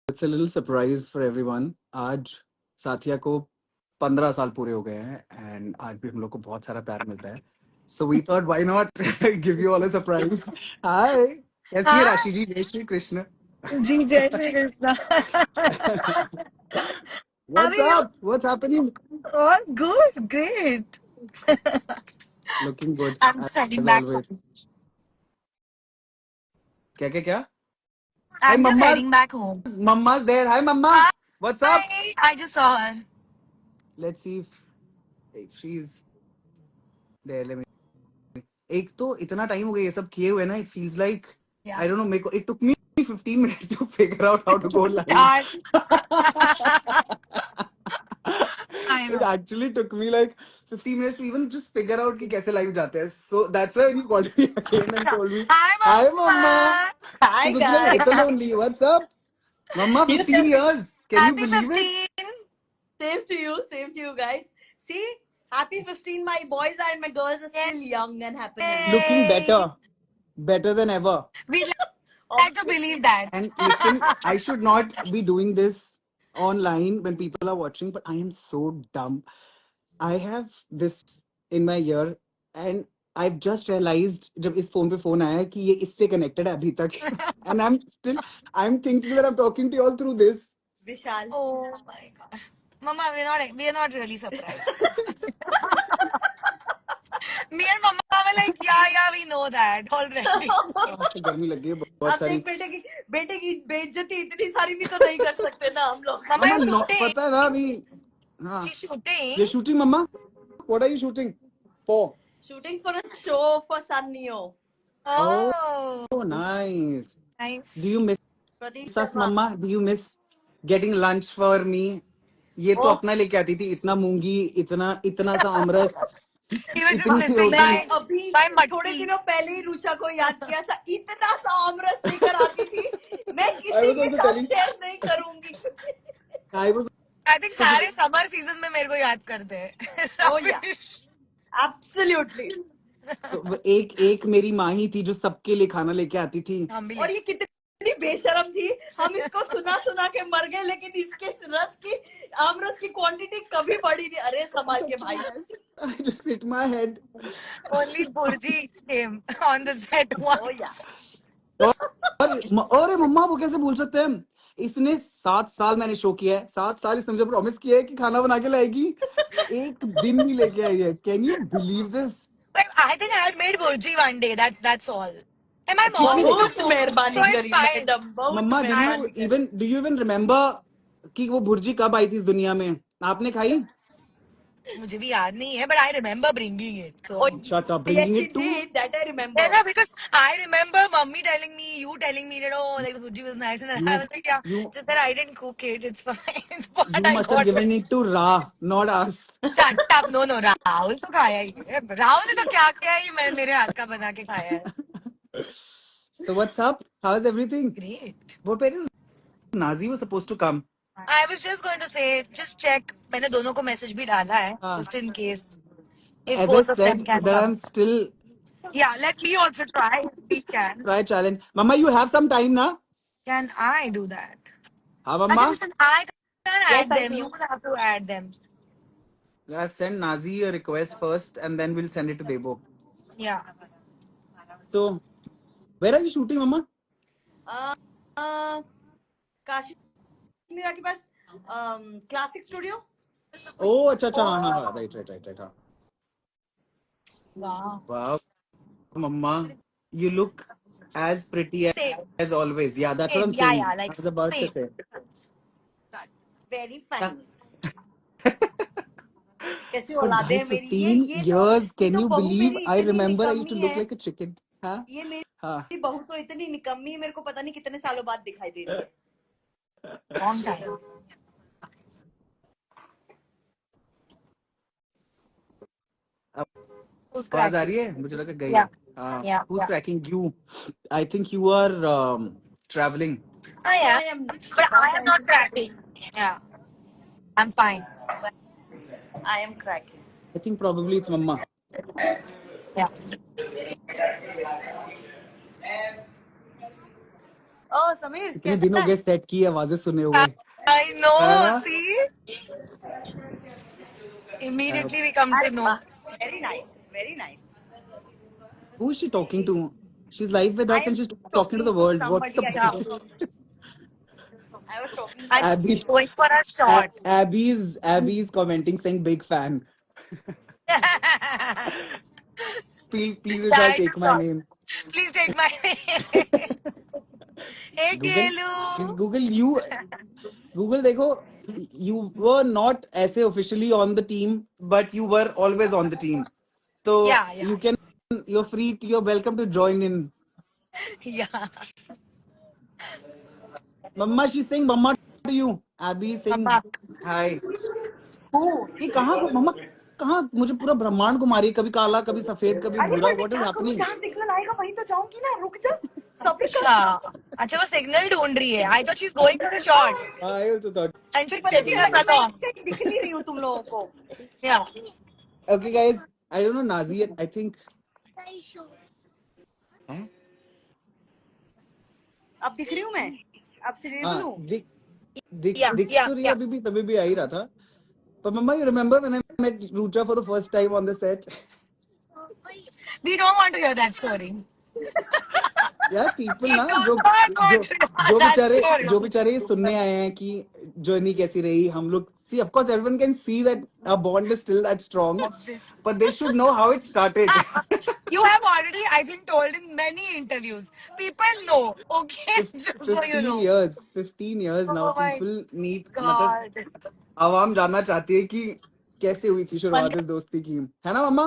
it's a little surprise for everyone. आज साथिया को 15 साल पूरे हो गए हैं and आज भी हम लोग को बहुत सारा प्यार मिलता है. So we thought why not give you all a surprise. Hi. कैसी है हाँ राशि जी? जय श्री कृष्ण. जी जय श्री कृष्णा What's अभी up? What's happening? all good great Looking good I'm just heading as back always. home. क्या क्या क्या? Hi, I'm just Mamma's. heading back home. Mamma's there. Hi, Mamma. What's up? Hi, I just saw her. Let's see if she's there. Let me. एक तो इतना time हो गया ये सब किए हुए ना. It feels like Yeah. I don't know. मेरे को it took me 15 minutes to figure out how to go live. Start. I It know. actually took me like 15 minutes to even just figure out कि कैसे live जाते हैं. So that's why when you called me again and told me, Hi, "Hi, Mama. Mamma." Hi She was like, guys. "इतना only. What's up, Mamma? 15 years. Can you Happy believe it?" 15. Same to you guys. See, happy 15. My boys and my girls are still young and happy. Looking Yay. better than ever. We like to believe that. And listen, I should not be doing this online when people are watching, but I am so dumb. I have this in my ear, and I've just realized जब इस phone पे phone आया कि ये इससे connected है अभी तक, and I'm thinking that I'm talking to you all through this. Vishal. Oh my god. Mama, we're not really surprised. Me and Mama were like, yeah, we know that already. तो गर्मी लग गई है बहुत अब सारी. देख बेटे की बेइज्जती इतनी सारी भी तो नहीं कर सकते ना हम लोग. Mama is mamma shooting. पता है ना अभी. हाँ. She's shooting. You're shooting, Mama? What are you shooting for? Shooting for a show for Sun Neo. Oh, Oh, nice. nice. Do you miss Pradeep us, Sharma. Mama? Do you miss getting lunch for me? ये तो Oh. अपना लेके आती थी. इतना मूंगी, इतना सा आमरस, He was just इतनी सी missing रोटी. मैं अभी by थोड़े Matti. दिनों पहले ही रुचा को याद किया था. इतना सा आमरस लेकर आती थी. मैं I किसी was के also साथ telling. शेयर नहीं करूंगी. I was I think सारे summer season में मेरे को याद करते हैं. Oh yeah. Absolutely. एक मेरी माँ ही थी जो सबके लिए खाना लेके आती थी. हम भी और ये कितनी बेशरम थी. हम इसको सुना के मर गए, लेकिन इसके रस की आमरस की क्वांटिटी कभी बढ़ी नहीं. अरे संभाल के भाई. I just hit my head. only Burji came on the set once. Oh yeah. अरे मम्मा वो कैसे भूल सकते हैं हम. इसने 7 साल मैंने शो किया है. 7 साल इसने मुझे प्रॉमिस किया है कि खाना बना के लाएगी. एक दिन भी लेके आई है. Can you believe this? But I think I had made Burji one day. That's all. And my mom used to बहुत cook, मेहरबानी so it's करी fine. मैडम. बहुत मम्मा मेहरबानी करी. do you even remember कि वो भुर्जी कब आई थी इस दुनिया में? आपने खाई? मुझे भी याद नहीं है, but I remember bringing it. So. Oh, Shut up, yes, bringing she it to. did. That I remember. Yeah, because I remember Mummy telling me, you telling me that like the Burji was nice, and I was like, yeah, just that I didn't cook it. It's fine. But You I must have got given it to Ra, not us. Shut up. No, Rahul तो खाया ही है. राहुल ने तो क्या किया ही मेरे हाथ का बना के खाया है. So what's up? How's everything? Great. What when is Nazi was supposed to come? I was just going to say, just check. मैंने दोनों को मैसेज भी डाला है, just in case. If As I both of them said can that come. I'm still Yeah, let me also try. If we can. try challenge. Mama, you have some time now? Can I do that? हाँ Actually, Mama. listen, I can't Yes, add I them. do. You will have to add them. I've sent Nazi a request first, and then we'll send it to Debo. Yeah. So, where are you shooting, Mama? Kashi Meera के पास classic studio. Oh, अच्छा हाँ, right. हाँ. Wow, Mama, you look as pretty Same. as always. Yeah, that's what I'm Same. Yeah, saying. yeah, like I was about to same. say. Very funny. कैसी For औलादे guys, हैं मेरी. 15 ये years. Can तो you बहू believe? मेरी I इतनी remember I used to निकम्मी look है. like a chicken. हाँ. ये हाँ. मेरी बहू तो इतनी निकम्मी, मेरे को पता नहीं कितने सालों बाद दिखाई दे रही है. Long time. Who's आवाज आ रही cracking? है? मुझे लगा गई Yeah. है. हाँ. Yeah. Who's cracking? You. I think you are traveling. I I am, am but I am not cracking. Yeah, I'm fine. I am cracking. I think probably it's Mama. Yeah. Oh, Samir, इतने कैसा दिन हो है? गए set की आवाजें सुने हुए, I है know. ना? See, immediately we come to अरे know. वाह, very nice, very nice. Who is she talking to? She's live with I us am and she's talking to talking the to world. What's somebody the I Yeah. don't know. I was talking to I think somebody. she's Abby? going for a shot. Abby's commenting saying big fan. Please you shall Try take to my shot. name. Please take my name. Hey, Google, Kelu. Google देखो, you were not ऐसे officially on the team, but you were always on the team. So Yeah, yeah, you can, you're free, you're welcome to join in. yeah. Mama, she's saying Mama to you. Abby is saying Papa. hi. Who? ये कहाँ को मम्मा, कहाँ मुझे पूरा ब्रह्मांड घुमा रही है, कभी काला कभी सफेद कभी अरे भूरा. पर मैं What is क्या करूं? happening? जहाँ सिग्नल आएगा वहीं तो जाऊंगी ना. रुक जा. सब्र कर. अच्छा अच्छा वो सिग्नल ढूंढ रही है. I thought she's going for a shot I also thought. and she's पर taking us मैं along. इससे दिख नहीं रही हूँ तुम लोगों को. Yeah. Okay guys, I don't know Nazi, I think. हैं? अब दिख रही हूँ मैं. अब सीरियसली हाँ, हूँ. दिख Yeah, दिख yeah, तो रही है, yeah. अभी भी तभी भी आ ही रहा था. But Mama, you remember when I met Rucha for the first time on the set? We don't want to hear that story. यार people We ना do जो not जो want to hear that story. जो बेचारे ये सुनने आए हैं कि जर्नी कैसी रही हम लोग. See, of course everyone can see that our bond is still that strong, Obviously. but they should know how it started. You have already, I think, told in many interviews. People know, okay? Just so you 15 know. years 15 years now Oh my people need, मतलब God. आवाम जानना चाहती है कि कैसे हुई थी शुरुआत इस दोस्ती की, है ना मम्मा?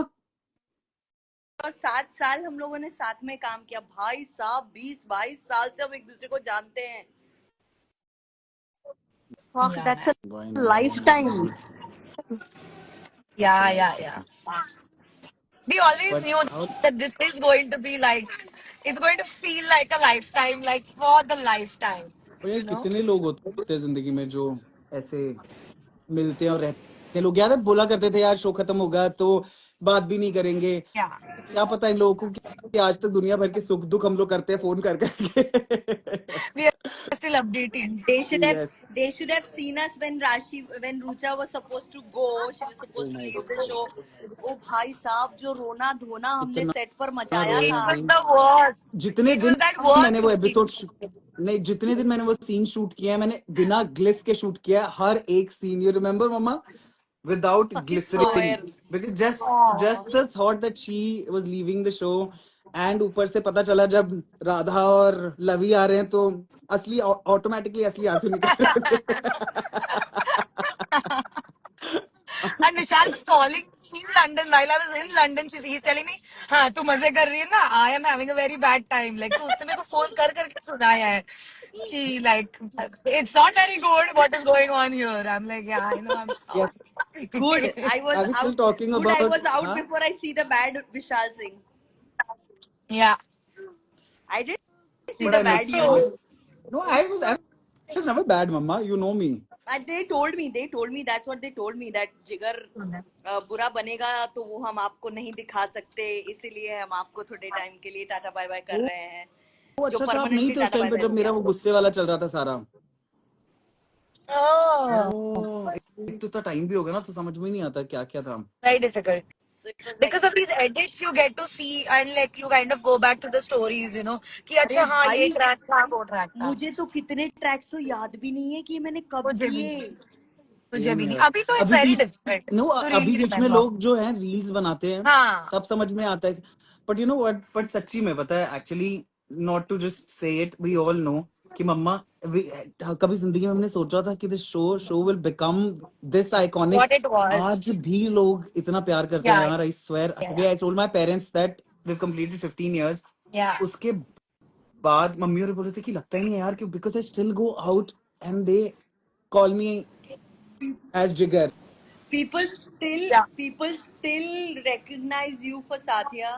और 7 साल हम लोगों ने साथ में काम किया. भाई साहब 20-22 साल से हम एक दूसरे को जानते हैं. Fuck, Yeah, that's a Why not? lifetime. yeah. We always But knew how, that this is going to be like, it's going to feel like a lifetime, like for the lifetime, और ये you know? कितने लोग होते हैं जिंदगी में जो ऐसे मिलते हैं और रहते हैं. लोग यार बोला करते थे यार शो खत्म होगा तो बात भी नहीं करेंगे. Yeah. क्या पता इन लोगों को कि आज तक दुनिया भर के सुख दुख हम लोग करते हैं फोन कर करके. We are still updating. Yes. They should have seen us when Rucha was supposed to go. She was supposed to leave the show. ओ भाई साहब जो रोना धोना हमने इतना सेट पर मचाया रोए It था. was भाई. the worst. जितने It दिन was that worst मैंने वो movie. एपिसोड नहीं, जितने दिन मैंने वो सीन शूट किया है मैंने बिना ग्लिस के शूट किया है हर एक सीन. यू रिमेम्बर मम्मा? Without glycerin, swear. because Oh. just the thought that she was leaving the show, and ऊपर से पता चला जब राधा और लवी आ रहे हैं तो असली ऑटोमेटिकली असली आंसू निकल रहे थे. And Nishal's calling me in London while I was in London. He's telling me, हाँ तू मजे कर रही है ना? I am having a very bad time. Like तो उसने मेरे को फोन कर करके सुनाया है कि like it's not very good what is going on here. I'm like yeah I know I'm sorry. Yes. Good. I was Are we still out. talking Good. I about was out huh? before I see the bad Vishal Singh. Yeah. I didn't see But the I bad miss you. no, I was never bad mama, you know me. They told me that's what they told me that जिगर बुरा बनेगा तो वो हम आपको नहीं दिखा सकते इसीलिए हम आपको थोड़े टाइम के लिए टाटा बाय बाय कर रहे हैं. वो जो अच्छा आप नहीं permanently थे उस टाटा टाइम बाय पे बाय जब हो मेरा गया. वो गुस्से वाला चल रहा था सारा. Oh. एक तो इतना टाइम भी हो गया ना तो समझ में ही नहीं आता क्या क्या था. Very difficult. So it was like Because of these edits, you get to see and like you kind of go back to the stories, you know. कि अरे अच्छा हाँ ये भाई track था वो track था. मुझे तो कितने ट्रैक्स तो याद भी नहीं है कि मैंने कब मुझे भी किए. मुझे भी नहीं. Same अभी तो it's अभी very बीच difficult नो to अभी really बीच में remember. लोग जो हैं रील्स बनाते हैं हाँ. तब समझ में आता है. But you know what, but सच्ची में पता है actually not to just say it, we all know कि मम्मा कभी जिंदगी में हमने सोचा था कि this show will become this iconic. What it was. आज भी लोग इतना प्यार करते हैं Yeah. यार. I swear I told my parents that we completed 15 years. Yeah. उसके बाद मम्मी और बोल रहे थे कि लगता ही नहीं है यार कि because I still go out and they call me as Jigar. People Yeah. still recognize you for Satya.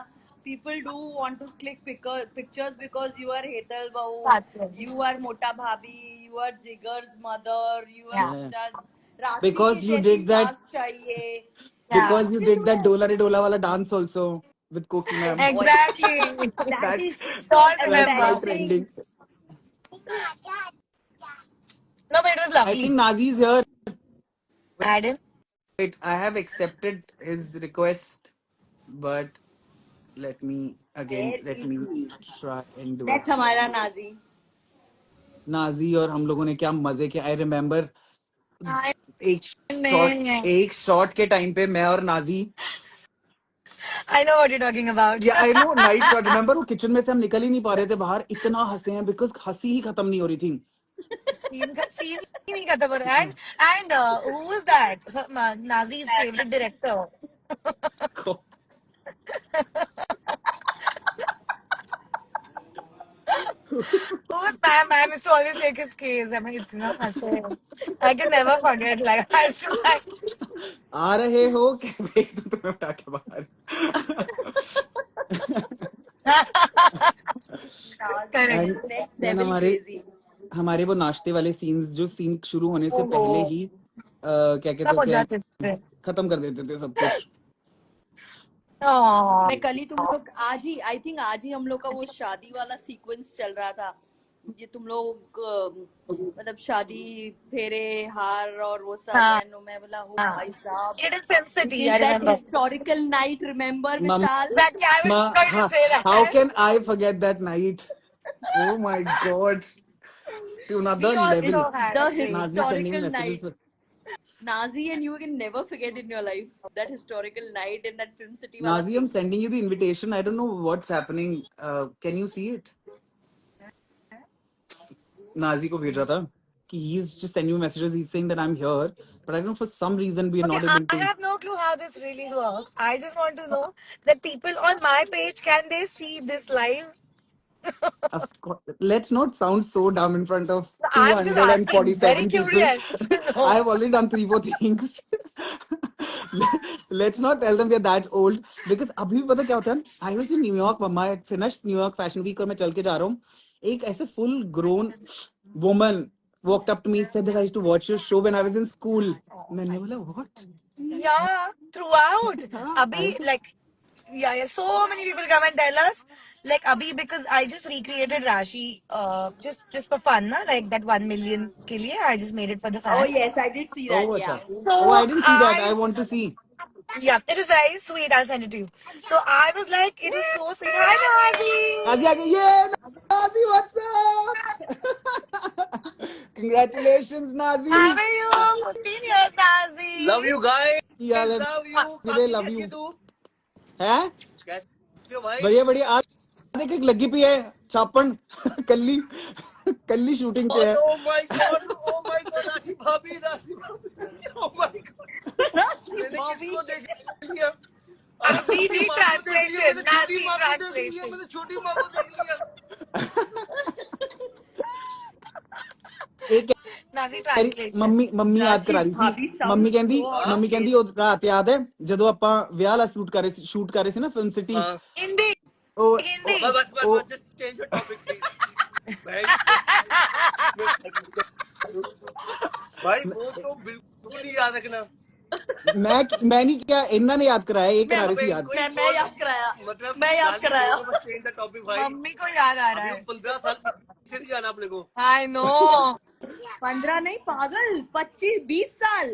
People do want to click pictures because you are Hetal Bahu, That's it. you are Mota Bhabhi, you are Jigar's mother, you are Yeah. Rucha's Rashi Because ki you jaisi did that, saas chahiye. Yeah. because you did that Dola Re Dola wala dance also with Koki ma'am. Exactly. That is It's so all That's now remember. embarrassing. trending. No, but it was I lovely. think Nazi is here. Add him. Wait, I have accepted his request, but let me Very easy. try and do That's it. हमारा Nazi. Nazi और हम लोगों ने क्या मजे के. I remember Hi, एक shot के टाइम पे मैं और Nazi. I know what you're talking about. या I know night shot. Remember वो किचन में से हम निकल ही नहीं पा रहे थे बाहर. इतना हंसे हैं बिकॉज हंसी ही खत्म नहीं हो रही थी. Scene ही नहीं खत्म हो रहा है. And who was that? Nazi's favorite director. Who's ma'am used to always take his case. I mean, it's not hustle. I can never forget. Like I used to like. आ रहे हो कि फेंक दूं तुम्हें उठा के बाहर. Correct. Next then level crazy. हमारे वो नाश्ते वाले सीन्स जो सीन शुरू होने से पहले ही क्या कहते सब हो हैं जाते थे. खत्म कर देते थे सब कुछ. Aww. मैं कल ही तुम लोग आई थिंक आज ही हम लोग का वो शादी वाला सीक्वेंस चल रहा था. ये तुम लोग मतलब शादी फेरे हार और वो सब. हाँ. एंड मैं बोला हो भाई साहब. It is Film City. It I is that remember. historical night. Remember, Mama- Vishal? Exactly. I was going to say that. How can I forget that night? Oh my god. To another We also level. had The a great- Nazi sending historical messages. night. Nazi and you can never forget in your life that historical night in that Film City. wala Nazi, I'm sending you the invitation. I don't know what's happening. Can you see it? Nazi को भेजा था कि he's just sending you messages. He's saying that I'm here, but I don't know for some reason we are not Okay, able to. I have no clue how this really works. I just want to know that people on my page, can they see this live? Of course, let's not sound so dumb in front of I'm just asking, 247 very people. curious to know. I have already done 3-4 things. Let's not tell them we are that old because अभी भी पता क्या होता है. I was in New York. Mama had finished New York Fashion Week और मैं चल के जा रहा हूँ. एक ऐसे full grown woman walked up to me, said that I used to watch your show when I was in school. मैंने बोला what? Yeah, throughout. हाँ, Abhi, like, yeah, so many people come and tell us. Like, Abhi, because I just recreated Rashi just for fun, na? Like that 1 million ke liye. I just made it for the fans. Oh yes, I did see that. Oh, Yeah. अच्छा. So Oh, I didn't see that. I want to see. Yeah, it is very sweet. I'll send it to you. So I was like, it is so sweet. Hi, Nazi. Nazi आ गई. Yeah, Nazi, what's up? Congratulations, Nazi. How are you? 15 years, Nazi. Love you guys. Yeah, Love you. Today love you. तू हैं? कैसे हो भाई? बढ़िया बढ़िया. आज देख एक लगी पी है छापन. कल्ली शूटिंग पे है. Oh my god, राशि भाभी. Oh my god. मैंने किसको देख लिया? We need translation. Nazi translation. मैंने छोटी माँ को देख लिया. एक Nazi translation. ਮੰਮੀ ਯਾਦ ਕਰਾ ਰਹੀ ਭਾਬੀ ਸੀ. sounds ਮੰਮੀ ਕਹਿੰਦੀ ਉਹ ਰਾਤ ਯਾਦ ਹੈ ਜਦੋਂ ਆਪਾਂ ਵਿਆਹ ਵਾਲਾ ਸ਼ੂਟ ਕਰ ਰਹੇ ਸੀ ਨਾ ਫਿਲਮ ਸਿਟੀ. Hindi. ਉਹ Hindi. बस just change the topic please. भाई वो तो बिल्कुल ही याद रखना. मैं नहीं क्या ਇਹਨਾਂ ਨੇ याद कराया. ये करा रही थी याद. मैं याद कराया. मतलब मैं याद कराया. change the topic भाई. मम्मी को याद आ रहा है. 15 साल पीछे नहीं जाना अपने को. I know. 15 नहीं पागल. 25-20 साल.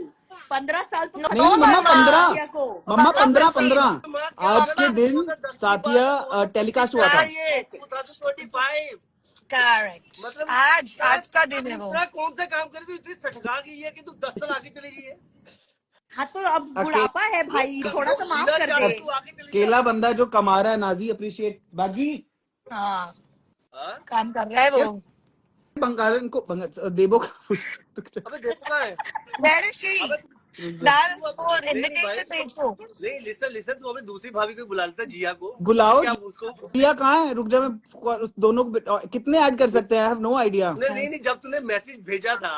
15 साल तो No, नहीं मम्मा मम्मा. 15 मम्मा 15 आज के दिन साथिया टेलीकास्ट हुआ था. 2025. Correct. मतलब आज का दिन है वो. दूसरा कौन सा काम करे तू इतनी सटका गई है कि तू 10 साल आगे चली गई है. हाँ तो अब बुढ़ापा है भाई. थोड़ा सा माफ कर दे. तू आगे चली गई. केला बंदा जो कमा रहा है. Nazi appreciate. बागी हाँ, हाँ? काम कर रहा है वो. बंगालन को देबो का. अबे देखो कहाँ है. Where is she? That's for invitation page को. नहीं लिसन तू अपनी दूसरी भाभी को बुला लेता जिया को. बुलाओ. क्या उसको. जिया कहाँ है? रुक जा. मैं उस दोनों को कितने ऐड कर सकते हैं. I have no idea. नहीं जब तूने मैसेज भेजा था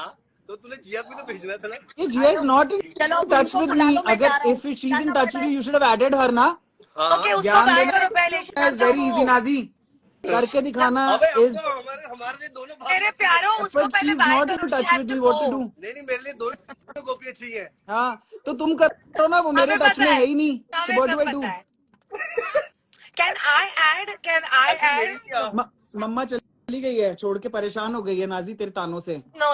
तो तूने जिया को तो भेजना था ना. ये जिया इज नॉट इन चलो टच उनको विद बुला मी. लो. मैं जा अगर रहा हूँ. If she is in tata, touch with bye bye. You should have added her ना. Okay, उसको ज्ञान back देना करो पहले. is very easy Nazi. करके दिखाना अबे is. हमारे लिए दोनों भाभी. मेरे प्यारो उसको But पहले she's बाय not in करो. She touch has with to me. What to go. do? नहीं मेरे लिए दोनों कॉपी अच्छी है. हाँ तो तुम करो ना. वो मेरे हमें टच पता में है. है ही नहीं. So हमें what सब do I do? पता है. Can I add? मेरी क्या. मम्मा चली चली गई है, छोड़ के परेशान हो गई है नाजी तेरे तानों से। No.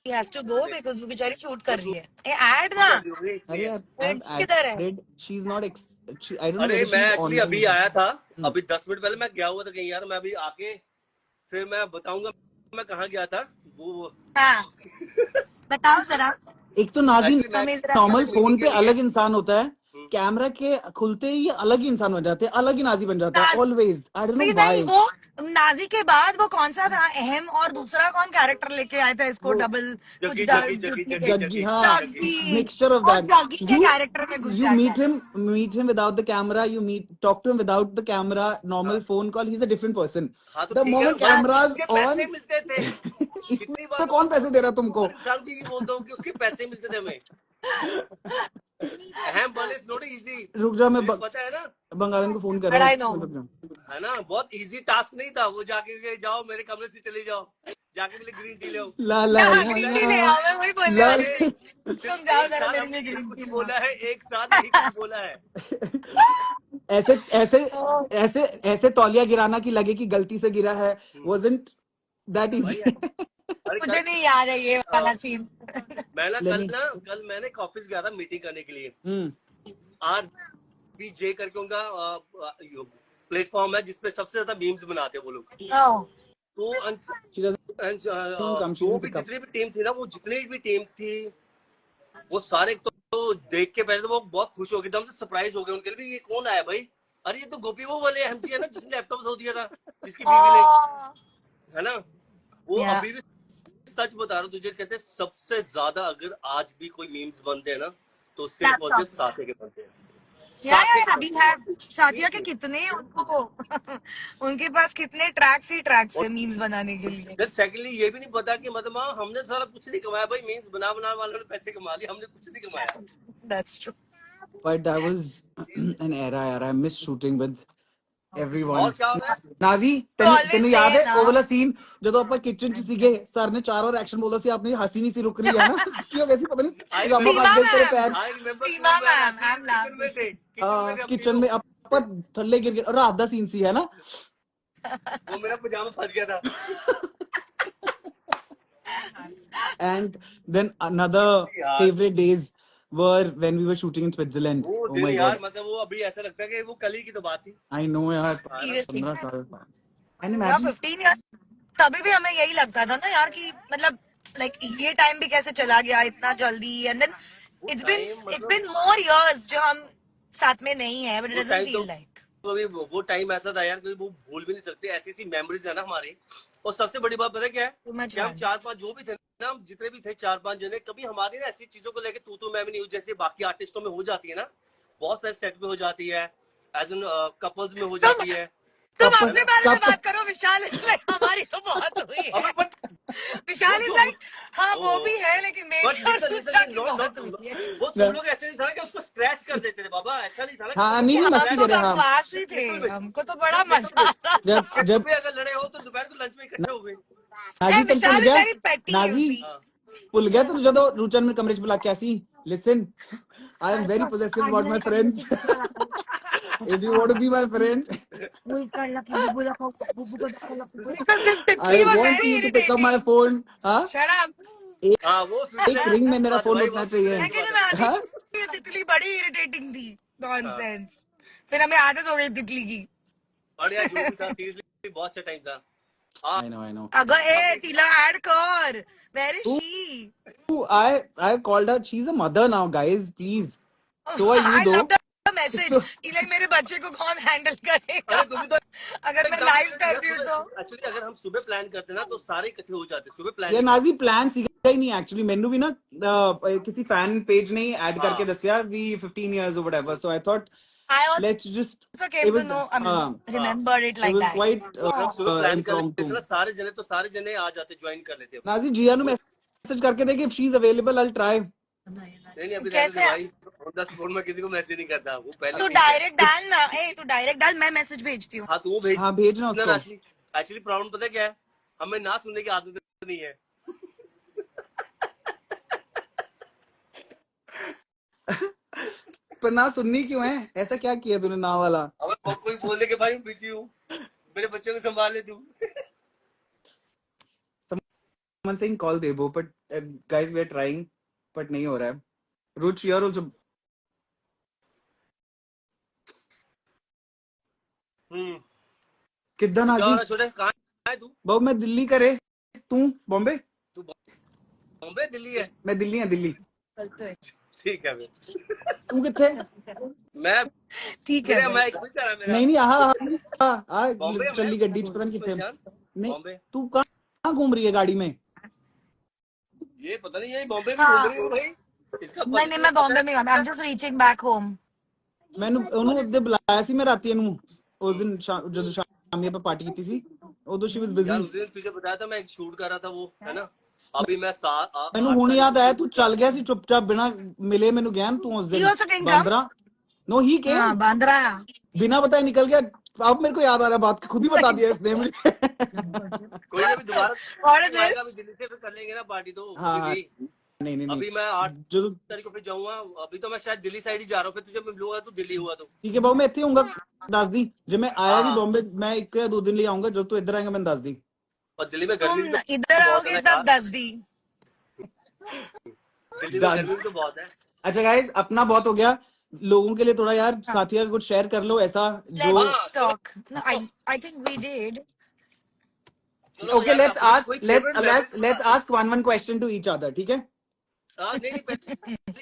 She has to go because वो बेचारी शूट कर रही है। ए ऐड ना, कर रही होगी अरे इसलिए। Friends किधर है? added, she's not I don't know अरे whether मैं she's एक्चुअली online अभी or आया not. था, हम्म। अभी 10 मिनट पहले मैं गया हुआ था कहीं यार, मैं अभी आके फिर मैं बताऊंगा मैं कहाँ गया था वो। हाँ बताओ जरा, एक तो नाजी एक्चुअली मैं हमें जरा नॉर्मल मीटिंग फोन के पे लिए अलग इंसान होता है, हम्म। कैमरा के खुलते ही अलग ही इंसान बन जाते हैं, अलग ही नाजी बन जाता है always. I don't know Nazi why. नहीं, वो नाजी के बाद वो कौन सा था अहम, और दूसरा कौन कैरेक्टर लेके आया था इसको, वो डबल कुछ जग्गी डाल जग्गी जग्गी जग्गी जग्गी, जग्गी हाँ, जग्गी। जग्गी, मिक्सचर ऑफ और दैट। जग्गी के यू कैरेक्टर में घुस you जाता है। meet him without the camera, talk to him without the camera, normal हाँ phone call, he's a different person. हाँ तो The ठीक है, moment हाँ, cameras उसके on, पैसे मिलते थे। कितनी बार इसमें कौन पैसे दे रहा तुमको? हर इंसान को ये बोलता हूँ कि उसके पैसे मिलते थे हमें। अहम बन इज नॉट इजी, रुक जा, मैं मुझे पता है ना, बंगालन को फोन कर But रहा I know. हूँ। है ना, बहुत इजी टास्क नहीं था वो, जाके जाओ मेरे कमरे से चले जाओ, जाके मेरे ग्रीन टी ले आओ। ला ला हाँ ला ग्रीन टी ले ला आओ, मैं वही बोलने ला वाली अरे थी, तुम सिर्फ जाओ एक जरा साल मेरे हमने लिए यही ग्रीन कुछ टी बोला है, एक साल यही कुछ बोला है। ऐसे ऐसे लाओ। ऐसे ऐसे तौलिया गिराना की लगे कि गलती से गिरा है, wasn't that भाई easy. अरे मुझे नहीं याद है ये वाला सीन। मैं Let me- कल मैंने एक ऑफिस गया था मीटिंग करने के लिए। हम्म, RBJ करके उनका प्लेटफॉर्म है जिसपे सबसे ज्यादा मीम्स बनाते हैं वो लोग। Oh. तो she doesn't come, she जो doesn't भी pick up. जितनी भी टीम थी ना, वो जितनी भी टीम थी वो सारे तो देख के पहले तो वो बहुत खुश हो गए, एकदम से सरप्राइज हो गए उनके लिए भी, ये कौन आया भाई, अरे ये तो गोपी वो वाले एमजी है ना जिसने लैपटॉप धो दिया था, जिसकी बीवी ने, Oh. है ना वो। Yeah. अभी भी सच बता रहा हूँ तुझे, कहते हैं सबसे ज्यादा अगर आज भी कोई मीम्स बनते हैं ना तो सिर्फ और सिर्फ साथे के बनते हैं। अभी है साथिया के कितने उनको उनके पास कितने ट्रैक्स ही ट्रैक्स है मीम्स बनाने के लिए। देन सेकंडली ये भी नहीं पता कि मतलब हाँ, हमने सारा कुछ नहीं कमाया भाई, मीम्स बनाने वालों ने पैसे कमा लिए, हमने कुछ नहीं कमाया। That's true. But that was an era, yaar. I miss shooting with everyone. और क्या हो रहा है? ਨਾਜ਼ੀ So always ਤੈਨੂੰ ਯਾਦ say ਹੈ ਨਾ। ਉਹ ਵਾਲਾ ਸੀਨ ਜਦੋਂ ਆਪਾਂ ਕਿਚਨ 'ਚ ਸੀਗੇ, ਸਰ ਨੇ ਚਾਰ ਵਾਰ ਐਕਸ਼ਨ ਬੋਲਦਾ ਸੀ, ਆਪਣੀ ਹੱਸੀ ਨਹੀਂ ਸੀ ਰੁਕ ਰਹੀ ਹੈ ਨਾ, ਕੀ ਹੋ ਗਿਆ ਸੀ ਪਤਾ ਨਹੀਂ, ਪਜਾਮਾ सीमा ਫਸ ਗਿਆ ਤੇਰੇ मैम, ਪੈਰ। I remember Seema you were ma'am, I'm kitchen में थे, किचन में ਆਪਾਂ ਥੱਲੇ ਗਿਰ ਗਏ, ਰਾਤ ਦਾ ਸੀਨ ਸੀ ਹੈ ਨਾ। वो मेरा पजामा फंस गया था। And then another यार। favorite days were when we were shooting in Switzerland. वो Oh दिन my यार, god, मतलब वो अभी ऐसा लगता है कि वो कल ही की तो बात थी। I know यार, Seriously. 15 साल। And या imagine 15 years तभी भी हमें यही लगता था ना यार कि मतलब लाइक ये टाइम भी कैसे चला गया इतना जल्दी, एंड देन वो it's time been more years जो हम साथ में नहीं है, बट इट वो डजंट time फील लाइक। तो अभी वो टाइम ऐसा था यार, कोई वो भूल भी नहीं सकते, ऐसी ऐसी मेमोरीज है ना हमारी। और सबसे बड़ी बात पता है क्या है, Too much कि हम fun. 4-5 जो भी थे ना, हम जितने भी थे 4-5 जने, कभी हमारी ना ऐसी चीजों को लेके तू मैं भी नहीं हुई जैसे बाकी आर्टिस्टों में हो जाती है ना, बहुत सारे सेट में हो जाती है, एज एन कपल्स में हो जाती है। तुम Couple- अपने बारे में couple- बात करो, विशाल like, हमारी तो बहुत हुई अबे है। but विशाल इज लाइक हाँ वो भी है, लेकिन but मेरी और listen, दूसरा listen, की not बहुत हुई है। वो तुम लोग ऐसे नहीं था कि उसको स्क्रैच कर देते थे बाबा, ऐसा नहीं था ना कि हाँ, तुम नहीं, उसको नहीं, scratch मस्ती हम तो कर रहे हैं, हाँ। बकवास ही थे, Little bit. हमको तो बड़ा Little मजा आ रहा जब था। जब पे अगर लड़े हो तो दोपहर को लंच में इकट्ठे हो गए। नाजी तन विशाल भुल is गया, very petty, you Nazi see. हाँ। भुल गया तू ਜਦੋਂ ਰੂਚਨ में कमरे 'ਚ बुला के ऐसी, listen, I am very possessive about my friends. If you want to be my friend, Because this I तितली was want very you to pick up my irritating. phone. हाँ, Shut up. हाँ वो एक रिंग में मेरा phone उठना चाहिए। लेकिन हाँ, ये तितली बड़ी इरिटेटिंग थी, नॉनसेंस। फिर हमें आदत हो गई तितली की। और यार जो भी था सीरियसली बहुत अच्छा टाइम था। I know, I know. अगर ए टीला ऐड कर, where is she? Ooh, I called her. She's a mother now, guys. Please. So are you I though? love the message कि like मेरे बच्चे को कौन हैंडल करेगा अरे तुम भी तो अगर मैं लाइव कर रही हूँ तो। एक्चुअली अगर हम सुबह प्लान करते ना तो सारे इकट्ठे हो जाते, सुबह प्लान ये नाजी प्लान सीखा ही नहीं एक्चुअली, मैंने भी ना किसी फैन पेज ने ऐड करके दसिया we 15 years or whatever, so I thought I also let's just came to know, I mean, remember it it like was that. quite अगर हम सुबह प्लान कर impromptu. लेते ना सारे जने, तो सारे जने आ जाते, ज्वाइन कर लेते। नाजी जिया नु मैसेज करके देख, if she's available I'll try. नहीं अभी कैसे? भाई ऑन द स्पॉट में किसी को मैसेज नहीं करता, वो पहले तू ठीक है। डायरेक्ट डाल ना, ए तू डायरेक्ट डाल, मैं मैसेज भेजती हूँ। हाँ तो वो भेज हाँ, भेजना उसको। एक्चुअली प्रॉब्लम पता है क्या है, हमें ना सुनने की आदत नहीं है। पर ना सुननी क्यों है, ऐसा क्या किया तूने ना वाला? अब कोई बोल दे कि भाई मैं बिजी हूँ, मेरे बच्चों को संभाल ले तू। someone saying call Debo, but guys, we are trying, but नहीं हो रहा है. Ruch, you're also. कितना क्या हो नाजी? रहा है छोटे, कहाँ है तू? बाबू मैं दिल्ली का रे, तू बॉम्बे? तू बॉम्बे दिल्ली है? मैं दिल्ली है, दिल्ली. ठीक है फिर. तू किथे? मैं ठीक है मेरा भाई। मैं एक मिनट आ रहा मेरा. नहीं नहीं आ बॉम्बे में चली गड्डी च पता नहीं किथे. जान, नहीं बॉम्बे. तू कहाँ घूम रही है गाड़ी में? ये पता नहीं, ये बॉम्बे में हाँ। घूम रही हूँ भाई. इसका नहीं नहीं मैं बॉम्बे में I am just reaching back home. मैंने ਉਹਨੂੰ ਉਹਦੇ ਬੁਲਾਇਆ ਸੀ ਮੈਂ ਰਾਤੀ ਇਹਨੂੰ ਉਸ ਦਿਨ ਜਦੋਂ ਸ਼ਾਮੀ ਆਪਾਂ ਪਾਰਟੀ ਕੀਤੀ ਸੀ ਉਦੋਂ she was busy. यार उस दिन तुझे बताया था मैं एक शूट कर रहा था वो, है ना. अभी मैं ਮੈਨੂੰ ਹੁਣ ਯਾਦ ਆਇਆ ਤੂੰ ਚੱਲ ਗਿਆ ਸੀ ਚੁੱਪਚਾਪ ਬਿਨਾ ਮਿਲੇ ਮੈਨੂੰ ਗਿਆਨ ਤੂੰ ਉਸ He also दिन didn't come? बांद्रा. नो ही हाँ केम बांद्रा। बिना बताए निकल गया. अब मेरे को याद आ रहा है, बात खुद ही बता दिया इसने मुझे. कोई अभी दोबारा What is आएगा, अभी this? दिल्ली से फिर कर लेंगे ना पार्टी तो. हाँ, क्योंकि नहीं नहीं अभी नहीं मैं 8 जो तारीख को फिर जाऊंगा. अभी तो मैं शायद दिल्ली साइड ही जा रहा हूँ, फिर तुझे मिलूंगा तू दिल्ली हुआ तो. ठीक है बाबू मैं ਇੱਥੇ ਹੋਊਂਗਾ ਦੱਸ ਦੀ ਜੇ ਮੈਂ ਆਇਆ ਵੀ हाँ। बॉम्बे मैं 1 या 2 दिन लिए आऊंगा जब तू इधर आएगा मैंने ਦੱਸ ਦੀ. और दिल्ली में तुम गर्मी भी तो इधर बहुत आओगे है ना तब यार. 10 दी। दिल्ली में गर्मी भी तो बहुत है. अच्छा गाइस अपना बहुत हो गया लोगों के लिए थोड़ा यार हाँ। साथिया कुछ शेयर कर लो ऐसा जो. Let's talk. No, I think we did. चलो Okay, यार, let's अपनी ask कोई let's favorite let's memory let's ask one question to each other. ठीक है? नहीं नहीं पहले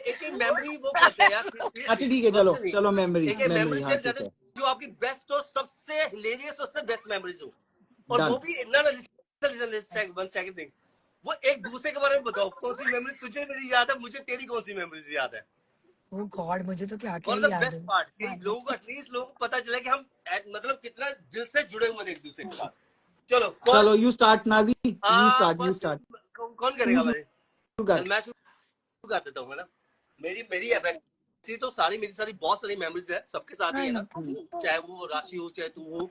एक एक मेमोरी वो करते हैं यार. अच्छा ठीक है चलो चलो मेमोरी एक एक मेमोरी मेमोरी हाँ शेयर ठीक करते है. हैं जो आपकी बेस्ट और सबसे हिलेरियस और सबसे बेस्ट मेमोरीज हो. और Done. वो भी ना लिसन वन सेकंड थिंग. वो एक दूसरे के बारे में बताओ. कौन सी मेमोरी तुझे मेरी याद है, मुझे तेरी कौन सी मेमोरीज याद है. Oh God, मुझे तो क्या क्या और ही द याद बेस्ट है। पार्ट कि लोगों को एटलीस्ट लोगों को पता चला कि हम मतलब कितना दिल से जुड़े हुए हैं एक दूसरे के साथ. चलो चलो you start Nazi you start you first start. कौन करेगा भाई? तू कर. चल मैं शुरू कर देता हूँ, है ना. मेरी ऐसी तो मेरी सारी बहुत सारी मेमोरीज है सबके साथ ही, है ना. चाहे वो राशि हो चाहे तू हो,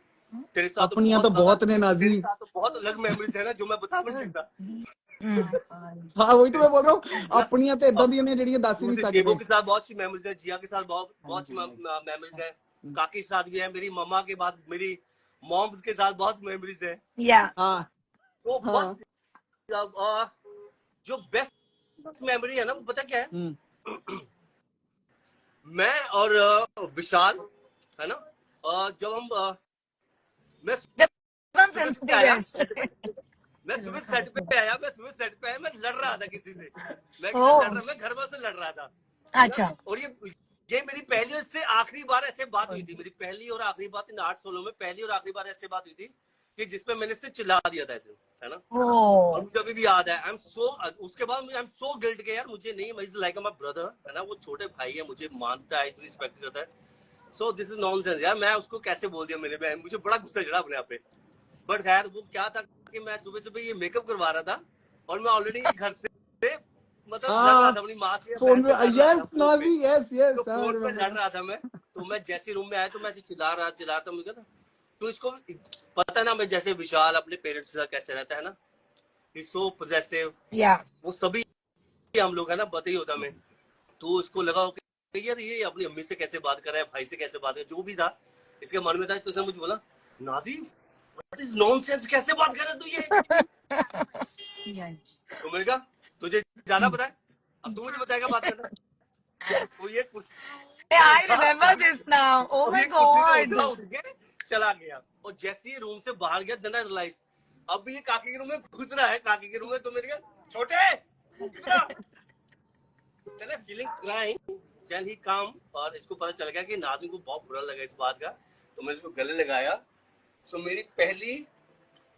तेरे साथ अपनियां तो बहुत ने नाजी. तेरे साथ तो बहुत अलग मेमोरीज है ना जो मैं बता नहीं सकता. हाँ वही तो मैं बोल रहा हूँ अपनियां तो इदां दी ने ਜਿਹੜੀਆਂ ਦੱਸ ही नहीं गेबो सकते. के साथ बहुत सी मेमोरीज है, जिया के साथ बहुत सी मेमोरीज है, काकी के साथ भी है, मेरी मम्मा के बाद मेरी मॉम्स के साथ बहुत मेमोरीज है. Yeah. हाँ तो हाँ. बस जो बेस्ट मेमोरी है ना वो पता क्या है. मैं और विशाल, है ना, जब हम मैं जब हम फिल्म से आया गए। मैं सुबह सेट पे आया मैं लड़ रहा था किसी से. मैं ओह। लड़ रहा, मैं घर वालों से लड़ रहा था. अच्छा। और ये मेरी पहली और से आखिरी बार ऐसे बात हुई थी. मेरी पहली और आखिरी बात इन 8 सालों में पहली और आखिरी बार ऐसे बात हुई थी कि जिसमें मैंने से चिल्ला दिया था ऐसे, है ना. Oh. और मुझे अभी भी याद है. उसके बाद मुझे आई एम सो गिल्ट के यार मुझे नहीं, इज लाइक माय ब्रदर, है ना. वो छोटे भाई है, मुझे मानता है, रिस्पेक्ट करता है. सो दिस इज नॉनसेंस यार. मैं उसको कैसे बोल दिया मेरे बहन, मुझे बड़ा गुस्सा चढ़ा अपने आप पे. बट खैर वो क्या था कि मैं सुबह ये मेकअप करवा रहा था और मैं ऑलरेडी घर से मतलब लड़ रहा था अपनी माँ से. फोन पे यस नाजी यस यस तो फोन पे लड़ रहा था मैं. तो मैं जैसे रूम में आया तो मैं ऐसे चिल्ला रहा था. मुझे तो इसको पता ना मैं जैसे विशाल अपने पेरेंट्स के साथ कैसे रहता है ना, सो पोजेसिव. Yeah. वो सभी हम लोग है ना बता ही होता मैं. तो उसको लगा कि यार ये अपनी अम्मी से कैसे बात कर रहा है, भाई से कैसे बात कर, जो भी था इसके मन में था. तो उसने मुझे बोला नाजी व्हाट इज नॉनसेंस, कैसे बात कर रहा है तू ये. तो मैंने कहा तुझे ज्यादा पता है, अब तू मुझे बताएगा बात करना. तो ये Hey, I remember this now. Oh my God. उसके चला गया. और जैसे ही रूम से बाहर गया देन आई रियलाइज अब ये काकी के रूम में घुस रहा है. काकी के रूम में तो मैंने कहा छोटे चले फीलिंग क्राइंग. देन ही कम और इसको पता चल गया कि नाज़िम को बहुत बुरा लगा इस बात का. तो मैंने इसको गले लगाया. सो मेरी पहली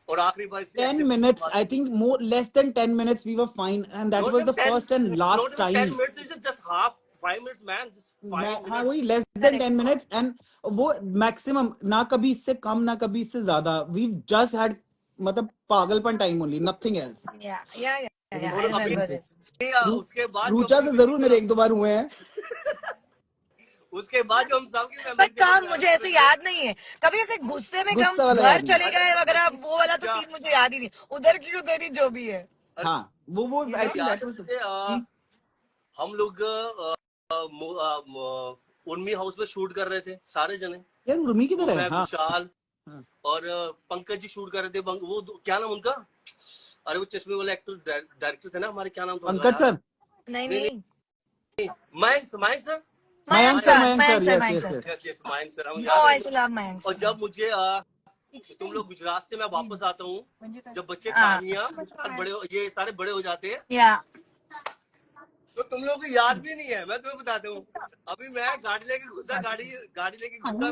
और आखिरी बार 10 minutes I think more less than 10 minutes we were fine and that was the first and last time. 10 minutes is just half 5 minutes man, just 5 हाँ minutes. वही less than 10 minutes and वो maximum ना कभी इससे कम ना कभी इससे ज्यादा. We've just had मतलब पागलपन time only, nothing else. Yeah. I remember this. उसके बाद रूचा से जरूर मेरे 1-2 बार हुए हैं. उसके बाद जो हम सब की पर काम मुझे ऐसे याद नहीं है. कभी ऐसे गुस्से में हम गुस्सा वाला घर याद चले गए वगैरह, वो वाला तो सीन मुझे याद ही नहीं. उधर की उधर ही जो भी है. हाँ वो I think that was हम लोग उर्मी हाउस में शूट कर रहे थे सारे जने. यार उर्मी किधर है. हाँ विशाल और पंकज जी शूट कर रहे थे. वो क्या नाम उनका, अरे वो चश्मे वाले एक्टर डायरेक्टर थे ना हमारे, क्या नाम था उनका पंकज यार? सर, नहीं नहीं नहीं, Mayank sir, Mayank sir, Mayank Mayank sir, sir, Mayank yes sir, yes Mayank sir. Yes. Yes Mayank sir, हम Oh, याद I है। used to love Mयंक और sir. जब मुझे तुम लोग गुजरात से मैं वापस आता हूँ, जब बच्चे हाँ, तानिया बड़े ये सारे बड़े हो जाते हैं, या तो तुम लोगों को याद भी नहीं है, मैं तुम्हें बताता हूँ। अभी मैं गाड़ी लेके घुसा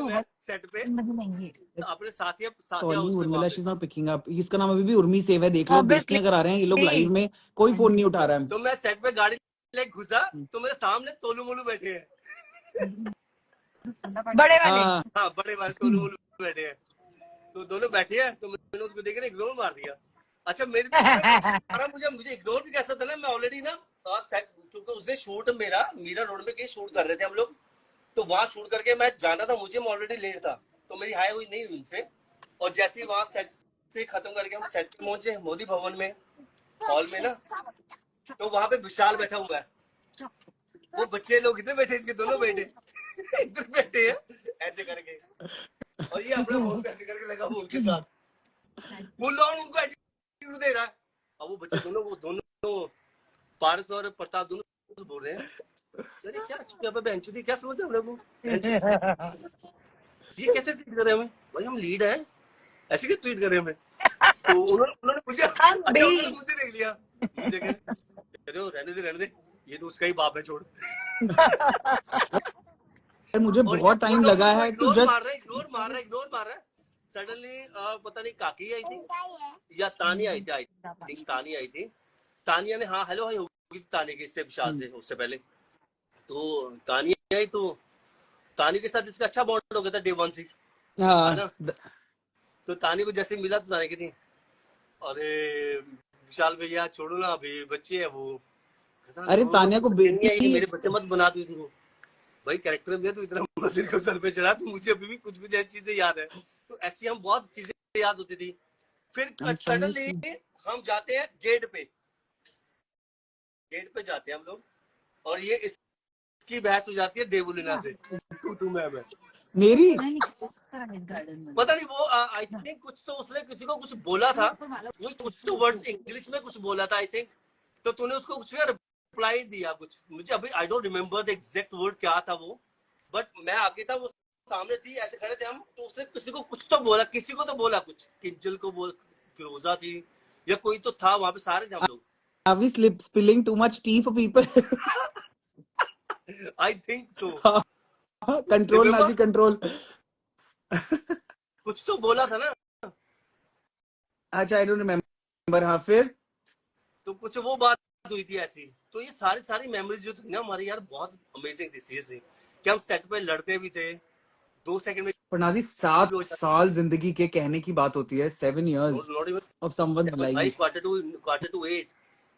मैं सेट पे अपने साथिया साथिया कॉलिंग हाउस पे, वहां उर्मिला, पे। She is not picking up. इसका नाम अभी भी उर्मी सेव है, देख लो, देखते ऑब्वियसली। हैं अगर आ रहे हैं ये लोग लाइव में। कोई फोन नहीं उठा रहा है। तो मैं सेट पे गाड़ी लेके घुसा, तो मेरे सामने तोलू मोलू बैठे हैं। बड़े वाले। हाँ, हाँ, बड़े वाले तोलू मोलू बैठे हैं। तो दोनों बैठे हैं, तो मैंने उसको देख के इग्नोर मार दिया। अच्छा मेरी तो मुझे इग्नोर भी कैसा था ना, मैं ऑलरेडी ना सेट, क्योंकि उसने शूट मेरा मीरा रोड में कहीं शूट कर रहे थे हम लोग, तो वहां शूट करके मैं जाना था, मुझे ऑलरेडी लेट था, तो मेरी हाई हुई नहीं हुई उनसे। और जैसे ही वहां सेट से खत्म करके हम सेट पे पहुंचे मोदी भवन में, हॉल में ना, तो वहां पे विशाल बैठा हुआ है। वो बच्चे लोग इधर बैठे, इसके दोनों बैठे इधर बैठे हैं ऐसे करके, और ये अपना फोन पे ऐसे करके लगा हुआ उनके साथ, फुल ऑन उनको एटीट्यूड दे रहा है। अब वो बच्चे दोनों पारस और प्रताप दोनों बोल रहे हैं, अरे क्या बेंचुदी, क्या समझ रहे हम लोग, ये कैसे ट्रीट कर रहे हैं हमें, भाई हम लीड है, ऐसे क्यों ट्रीट कर रहे हैं हमें। तो उन्होंने मुझे अच्छा उन्होंने मुझे देख लिया, मुझे कह रहने दे, ये तो उसका ही बाप है, छोड़। मुझे बहुत टाइम लगा है टू जस्ट इग्नोर मार रहा है। सडनली पता नहीं काकी आई थी या तानिया आई थी, आई थिंक तानिया आई थी। तानिया ने हाँ हेलो हाई होगी तानिया के इससे विशाल से उससे पहले, तो तानिया आई, तो तानिया के साथ इसका अच्छा बॉन्ड हो गया था डे वन से, है ना। तो तानिया को जैसे मिला तो तानिया की थी, अरे विशाल भैया छोड़ो ना, अभी बच्चे है वो। अरे तानिया को बेटी, मेरे बच्चे मत बना तू इसको, भाई कैरेक्टर में तू इतना मंदिर को सर पे चढ़ा, तो मुझे अभी भी कुछ ऐसी चीजें याद है। तो ऐसी हम बहुत चीजें याद होती थी। फिर सडनली हम जाते हैं गेट पे जाते हैं हम लोग, और ये इसकी बहस हो जाती है देवुलीना से, टू मैम है मेरी पता नहीं वो आई थिंक कुछ तो उसने किसी को कुछ बोला था, वो कुछ तो वर्ड्स इंग्लिश में कुछ बोला था आई थिंक, तो तूने उसको कुछ रिप्लाई दिया कुछ, मुझे अभी I don't remember the exact word क्या था वो, बट मैं आगे था, वो सामने थी, ऐसे खड़े थे हम, तो उसने किसी को कुछ तो बोला, किसी को तो बोला कुछ, किंजल को बोल, फिरोजा थी या कोई तो था वहां पे, सारे थे हम लोग। Are we spilling too much tea for people? I think so. Control Nazi control. कुछ तो बोला था ना। अच्छा आई डोंट रिमेम्बर। हाँ फिर तो कुछ वो बात हुई थी ऐसी। तो ये सारी मेमोरीज जो थी ना हमारी यार, बहुत अमेजिंग थी सीरियसली, कि हम सेट पे लड़ते भी थे 2 सेकंड में। पर नाजी 7 साल जिंदगी के कहने की बात होती है, 7 years of someone's life. Quarter to 8।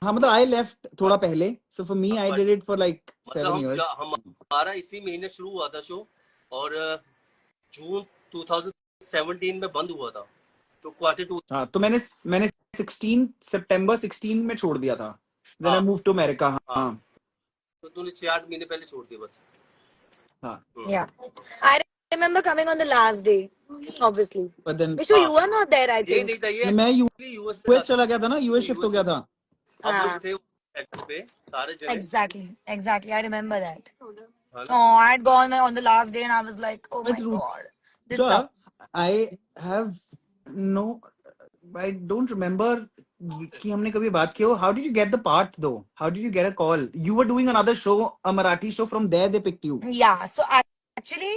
हाँ मतलब I left थोड़ा पहले, so for me I did it for like 7 years. हमारा इसी महीने शुरू हुआ था शो, और जून 2017 में बंद हुआ था, तो क्वार्टर टू। हाँ तो मैंने 16 सितंबर में छोड़ दिया था, then I moved to America. हाँ तो तूने 6-8 महीने पहले छोड़ दिया बस। हाँ Yeah, I remember coming on the last day, obviously. but then Vishu, you were not there, I think. नहीं था ये, मैं यूएस यूएस चला गया था ना, यूएस शिफ्ट हो गया था। हम लोग थे सेट पे सारे जने। Exactly. I remember that. Oh, I had gone on the last day and I was like, oh my god, this sucks. I don't remember कि हमने कभी बात की हो. How did you get the part though? How did you get a call? You were doing another show, a Marathi show. From there they picked you. Yeah, so actually,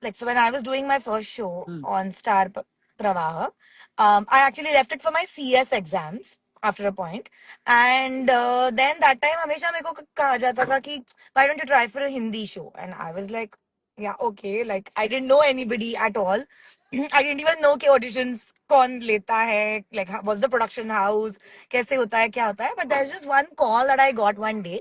like, so when I was doing my first show on Star Pravaha, I actually left it for my CS exams after a point, and then that time हमेशा मेरे को कहा जाता था कि why don't you try for a Hindi show, and I was like, yeah, okay, like I didn't know anybody at all. I didn't even know कि auditions कौन लेता है, like what's the production house, कैसे होता है, क्या होता है, but there's just one call that I got one day,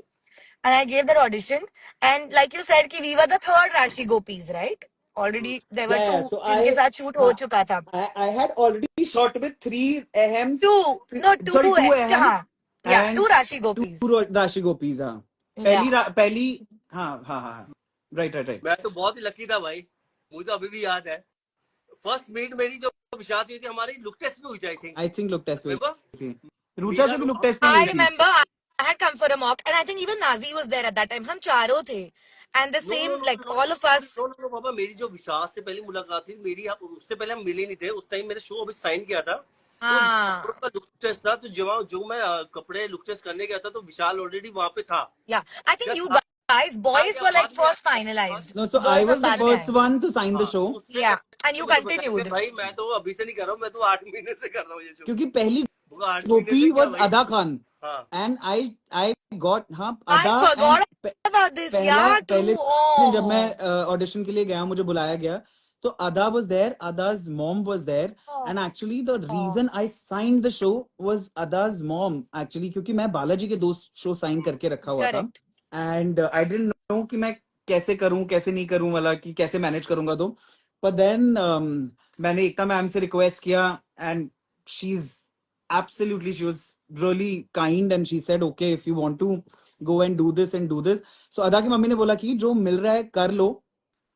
and I gave that audition, and like you said कि we were the third Rashi Gopis, right? Already there were two जिनके साथ shoot हो चुका था. I had already shot with 3 AHMs. Two AHMs. Yeah, 2 Rashi Gopis. 2 Rashi Gopis, हाँ. पहली हाँ. Right. मैं तो बहुत ही लकी था भाई, मुझे अभी भी याद है फर्स्ट मीट मेरी जो विशाल से हुई थी, हमारी लुक टेस्ट में हुई थी, आई थिंक लुक टेस्ट में हुई थी. रूचा से भी लुक टेस्टिंग I हुई थी. remember I had come for a mock, and I think even Nazi was there at that time. हम चारों थे, and the same like all of us. No पापा, मेरी जो विशाल से पहली मुलाकात थी मेरी, उससे पहले हम मिले नहीं थे उस टाइम, मेरे शो अभी साइन किया था. हाँ. तो का लुक टेस्ट था, तो जो मैं कपड़े लुक टेस्ट करने गया था तो विशाल ऑलरेडी वहाँ पे था. Yeah, I think you guys, boys were like first finalized. No, so I Girls was हम the बाद में first आए. one to sign the show. Yeah, and you continued. भाई मैं तो अभी से नहीं कर रहा हूँ, मैं तो 8 महीने से कर रहा हूँ ये शो. क्योंकि पहली 8 गोपी was Ada Khan. हाँ. And I got हाँ I Ada. forgot and about this. पहला Yeah, पहले too. दिन जब मैं ऑडिशन के लिए गया, मुझे बुलाया गया, तो Ada was there, Ada's mom was there, and actually the reason I signed the show was Ada's mom actually, क्योंकि मैं बालाजी के 2 शो साइन करके रखा हुआ था, Correct. and I didn't know कि मैं कैसे करूं कैसे नहीं करूं वाला, कि कैसे मैनेज करूंगा. तो but then मैंने एकता मैम से रिक्वेस्ट किया, and she was really kind, and she said okay if you want to go and do this and do this. So अदा की मम्मी ने बोला कि जो मिल रहा है कर लो,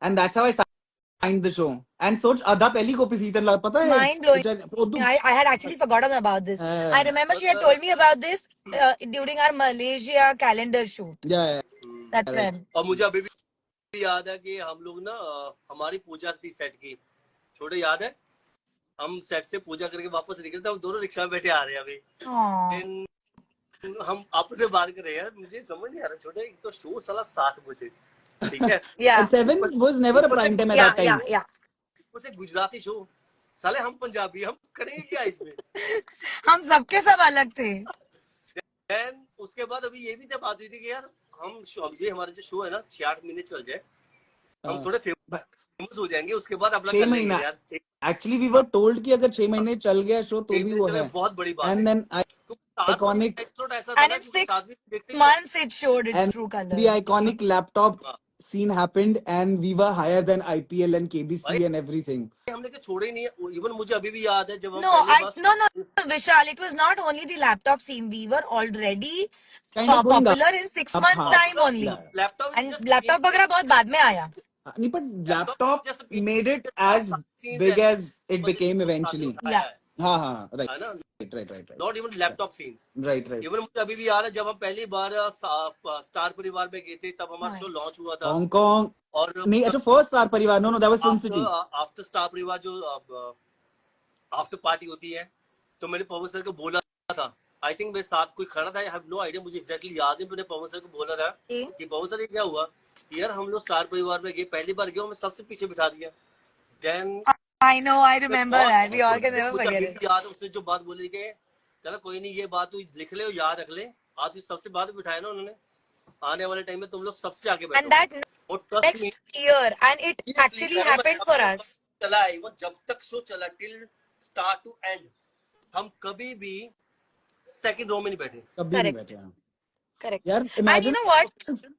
and that's how I signed the show. And सोच अदा पहली कॉपी सीजन ला, पता है Mind blowing. I had actually forgotten about this. I remember she had told me about this during our Malaysia calendar shoot. yeah. That's when. और मुझे अभी भी याद है कि हम लोग ना हमारी पूजा थी सेट की, छोटे याद है, हम सेट से पूजा करके वापस निकलते, हम दोनों रिक्शा में बैठे आ रहे हैं अभी. Aww. हम आपस में बात कर रहे हैं, यार मुझे समझ नहीं आ रहा, छोटे एक तो शो साला 7 बजे, ठीक है. Yeah. And 7 was never a prime time at that time. Yeah. उसे गुजराती शो, साले हम पंजाबी, हम करेंगे क्या इसमें. हम सबके सब अलग थे. Then उसके बाद अभी ये भी जब बात हुई थी कि यार हम ये हमारा जो शो है ना 6-8 महीने चल जाए, हम थोड़े फेमस हो जाएंगे, उसके बाद अपना 6 कर लेंगे महीना. यार. Actually we were told कि अगर 6 महीने चल गया शो तो भी वो है. बहुत बड़ी बात And है. then iconic, And in 6 months it showed its and true colors. the iconic laptop scene happened, and we were higher than IPL and KBC and everything. हमने के छोड़े ही नहीं है. Even मुझे अभी भी याद है जब हम No, Vishal, it was not only the laptop scene. We were already Kind of going popular up. in 6 months time only. Laptop And laptop वगैरह बहुत बाद में आया. नहीं, but laptop made it as big as it became eventually. Yeah. हाँ, right. है ना, Right. Not even laptop scene. Right. Even मुझे अभी भी याद है जब हम पहली बार स्टार परिवार में गए थे, तब हमारा शो लॉन्च हुआ था. Hong Kong. और नहीं, अच्छा फर्स्ट स्टार परिवार. No, that was Film City. After star परिवार जो आफ्टर पार्टी होती है, तो मैंने पवन सर को बोला था, आई थिंक मेरे साथ कोई खड़ा था, आई हैव नो आइडिया, मुझे एग्जैक्टली याद नहीं, मैंने पवन सर को बोला था कि पवन सर ये क्या हुआ यार, हम लोग स्टार परिवार में गए, पहली बार गए, हमें सबसे पीछे बिठा दिया. Then I know, I remember that. We all can never forget it. याद, उसने जो बात बोली कि चलो कोई नहीं, ये बात तू लिख ले और याद रख ले, आज सबसे बाद में बिठाया ना उन्होंने, आने वाले टाइम में तुम लोग सबसे आगे बैठो. And that next year, and it actually happened for us. चला है वो, जब तक शो चला टिल स्टार्ट टू एंड, हम कभी भी सेकंड रो में नहीं बैठे. कभी नहीं बैठे. Correct. यार, And you imagine know what?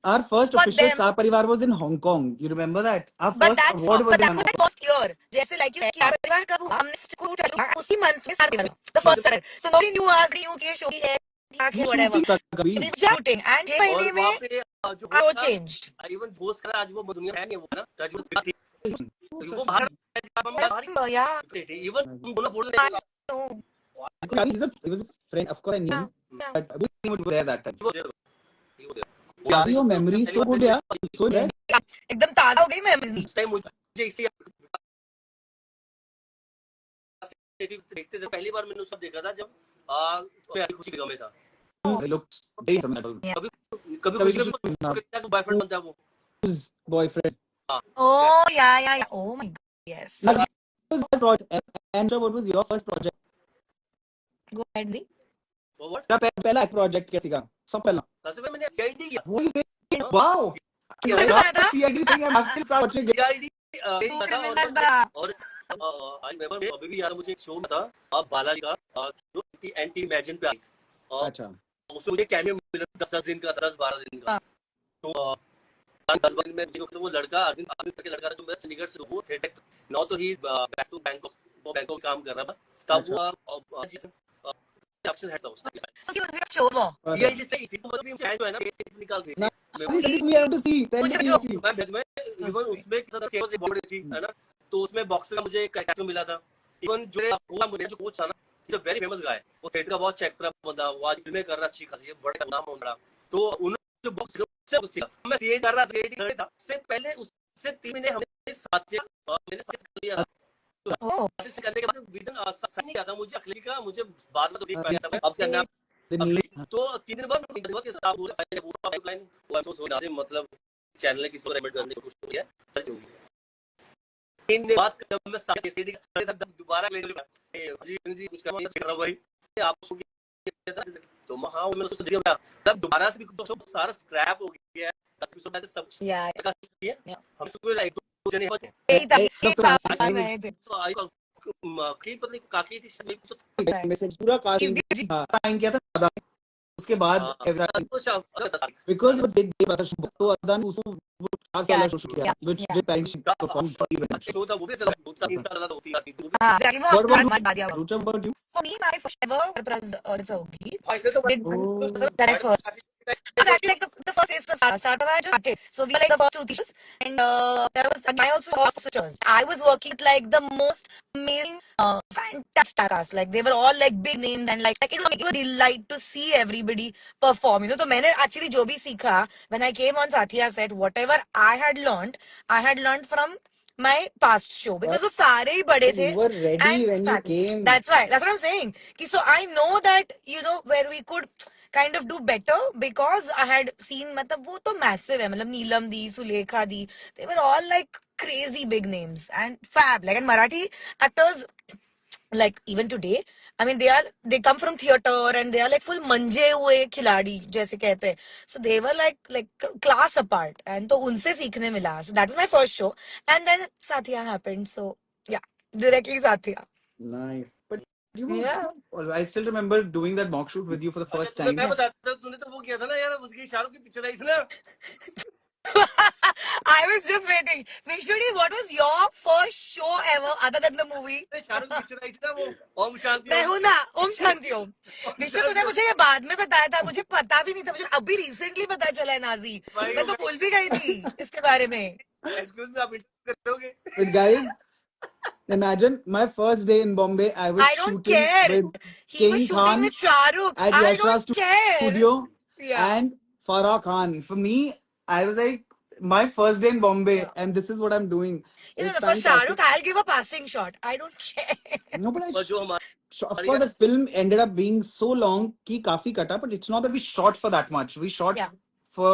our first But official then- Star Parivar was in Hong Kong. You remember that? Our But first that's award was in Hong that Kong. first year. जैसे like you Star परिवार कब हुआ? हमने school चालू किया, उसी month में Star परिवार, the first Star. So nobody knew us, nobody knew कि ये show है, क्या है, whatever. Shooting था कभी. We were shooting, and ये महीने और वहाँ में पे जो show changed. इवन बोस का आज वो दुनिया है नहीं, वो ना राजू थी, वो बाहर Yeah. इवन बोला बोल रहे No. He was a friend, of course I knew him, Yeah. but we didn't were there that time. यार Your memory is so good, yeah. So good. एकदम ताजा हो गई memories. उस टाइम मुझे इसी देखते थे, पहली बार मैंने सब देखा था जब मैं खुशी की गमे था. He looked very similar. कभी खुशी का बॉयफ्रेंड बनता है वो. His boyfriend. Oh yeah. Oh my God. Yes. What was your first project? And what was your first project? Go ahead, Di. What? तेरा पहला project कैसी का? सब पहला. सबसे पहले मैंने CID किया. Wow. क्या बताया था? CID saying I'm asking start watching it. CID तू criminal बना. और आई रिमेंबर अभी भी यार, मुझे एक शो था बालाजी का जो एंटी इमेजिन पे आई, अच्छा. उसमें मुझे कैमियो मिला 10 दिन का, 10-12 दिन का. तो 10-12 दिन में जो वो लड़का अरविंद करके लड़का जो मेरा चंडीगढ़ से, वो थिएटर नाउ तो ही बैक टू बैंकॉक, वो बैंकॉक काम कर रहा था तब. वो ऑप्शन है था उसका. So he was your show वो. ये जिससे इसी को मतलब भी जो है ना निकाल दी. We have to see. Tell me to see. मैं इवन उसमें सेवा से बॉडी थी, है ना, तो उसमें बॉक्सर का मुझे एक कैरेक्टर मिला था. इवन जो कोच था ना, इज अ वेरी फेमस गाय, वो थिएटर का बहुत चेक बंदा, वो आज फिल्में कर रहा, अच्छी खासी है, बड़ा नाम हो रहा। तो उन्होंने जो बॉक्स मैं सीए कर रहा था, से पहले उससे 3 महीने हमने साथ किया, मैंने साथ कर लिया था। तो करने के बाद विदन साथ नहीं किया था, मुझे अखिलेश का, मुझे बाद में तो देख पाया सब, अब से नाम तो 3 दिन बाद के साथ पूरा पाइपलाइन वो मतलब चैनल किसी को रेकमेंड करने की कोशिश की है। 3 दिन बाद मैं साथ सीडी दोबारा ले लूंगा जी कुछ कर रहा भाई आप तो हाँ मैं उसको देखा तब दोबारा से भी तो सारा स्क्रैप हो गया है, 10 एपिसोड में सब हम सबको लाइक तो जने तो आई कई पता नहीं काकी थी सब तो मैसेज पूरा कास्ट साइन किया था उसके बाद बिकॉज़ वो डिड पता तो अदान उसको वो 4 साल शो किया which did parish perform show था वो भी चला 2 साल होती आती थी। हां एग्जैक्टली वो मार दिया Rucha about you for me my first ever surprise होगी भाई से तो that I first. Exactly like the first phase to start I just started. So we were like the first 2 teachers, and there was a guy also taught teachers. I was working with like the most amazing, fantastic cast. Like they were all like big names, and like it was a delight to see everybody perform. You know, so मैंने actually जो भी सीखा when I came on Satya set, whatever I had learned from my past show because वो सारे ही बड़े थे. You were ready and when you came. That's what I'm saying. So I know that where we could kind of do better because I had seen मतलब वो तो massive है मतलब नीलम दी सुलेखा दी they were all like crazy big names and fab like and Marathi actors like even today I mean they come from theater and they are like full manje हुए खिलाड़ी जैसे कहते हैं so they were like class apart and तो उनसे सीखने मिला so that was my first show and then Satya happened so yeah directly Satya. Nice. But you were, Yeah. I still remember doing that mock shoot with you for the first time. मैं बताता तूने तो वो किया था ना यार उसकी शाहरुख की पिक्चर आई थी ना I was just waiting. Vishnu, what was your first show ever other than the movie? Shahrukh की पिक्चर आई थी ना वो ओम शांति मैं हूँ ना ओम शांति ओम विष्णु तूने मुझे ये बाद में बताया था मुझे पता भी नहीं था मुझे अभी रिसेंटली पता चला है नाजी मैं तो भूल भी गई थी इसके बारे में. एक्सक्यूज मी आप करोगे But guys, imagine my first day in Bombay. I was I don't shooting care. with He was King shooting Khan with Shah Rukh. at I Yashra's don't care. studio Yeah. and Farah Khan. For me, I was like my first day in Bombay, Yeah. and this is what I'm doing. You know, It's for Shah fantastic. Rukh, I'll give a passing shot. I don't care. No, but और जो हमारा of course that film ended up being so long कि काफी कटा, but it's not that we shot for that much. We shot Yeah. for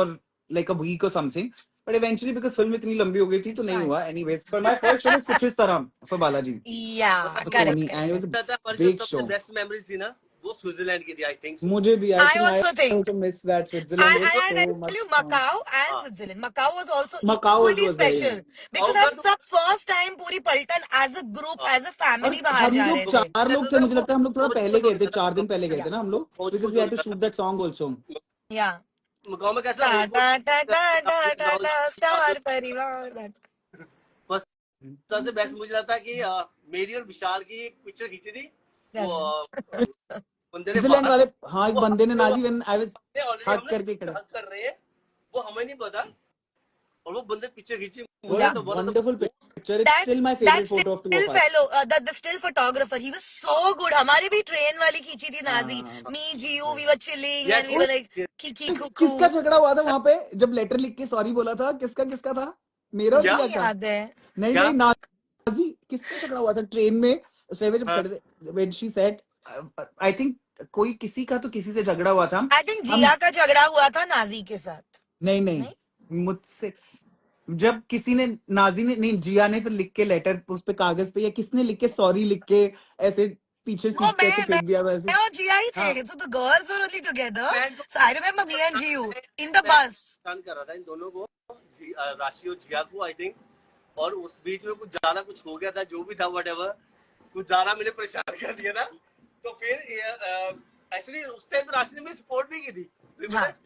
like a week or something. But eventually because film इतनी लंबी हो गई थी तो It's नहीं fine. हुआ. Anyways, but my first show was कुछ इस तरह for Balaji. Yeah, For correct. Sony, and it was a पर जो big सबसे show. बेस्ट मेमोरीज थी ना वो स्विट्जरलैंड की थी आई थिंक मुझे भी I also think. also miss that Switzerland. It was I so much tell you, fun. Macau and Switzerland. Macau was also Macau equally was very special nice. because हम सब first time पूरी पलटन as a group, as a और family बाहर हम जा लोग रहे थे. 4 लोग थे मुझे लगता है हम लोग थोड़ा पहले गए थे 4 दिन पहले गए थे ना हम लोग because we had to shoot that song also. Yeah. गांव में कैसा Ta ta ta ta ta ta ta star परिवार. That. बस सबसे बेस्ट मुझे लगता है कि मेरी और विशाल की एक पिक्चर खींची थी वो बंदे ने स्विट्जरलैंड वाले हाँ एक बंदे ने Nazi when I was already हक हम करके खड़ा कर रहे हैं वो हमें नहीं पता और वो बंदे पिक्चर खींची What मुझे a तो wonderful picture. It's still my favorite photo of two still of us. fellow, the still photographer, he was so good. हमारे भी ट्रेन वाली खींची थी Nazi. Me, Gio, we were chilling and we were like kiki cuckoo. किसका झगड़ा हुआ था वहाँ पे जब लेटर लिख के सॉरी बोला था किसका था मेरा और क्या? जिया का याद है. नहीं क्या? नहीं नाजी किसका झगड़ा हुआ था ट्रेन में उस टाइम पे जब खड़े थे when she said I think कोई किसी का तो किसी से झगड़ा हुआ था I think जिया का झगड़ा हुआ था नाजी के साथ. नहीं नहीं मुझसे जब किसी ने नाजी ने नहीं जिया ने फिर लिख के लेटर उस पे कागज पे या किसने लिख के सॉरी लिख के ऐसे पीछे सीट पे ऐसे फेंक दिया वैसे मैं और जिया ही थे. हाँ. So the girls were only together. मैं- So I remember me and Gio in the bus. परेशान कर रहा था इन दोनों को राशि और जिया को आई थिंक और उस बीच में कुछ ज्यादा कुछ हो गया था जो भी था व्हाटएवर कुछ ज्यादा मैंने परेशान कर दिया था तो फिर एक्चुअली उस टाइम राशि ने मेरी सपोर्ट भी की थी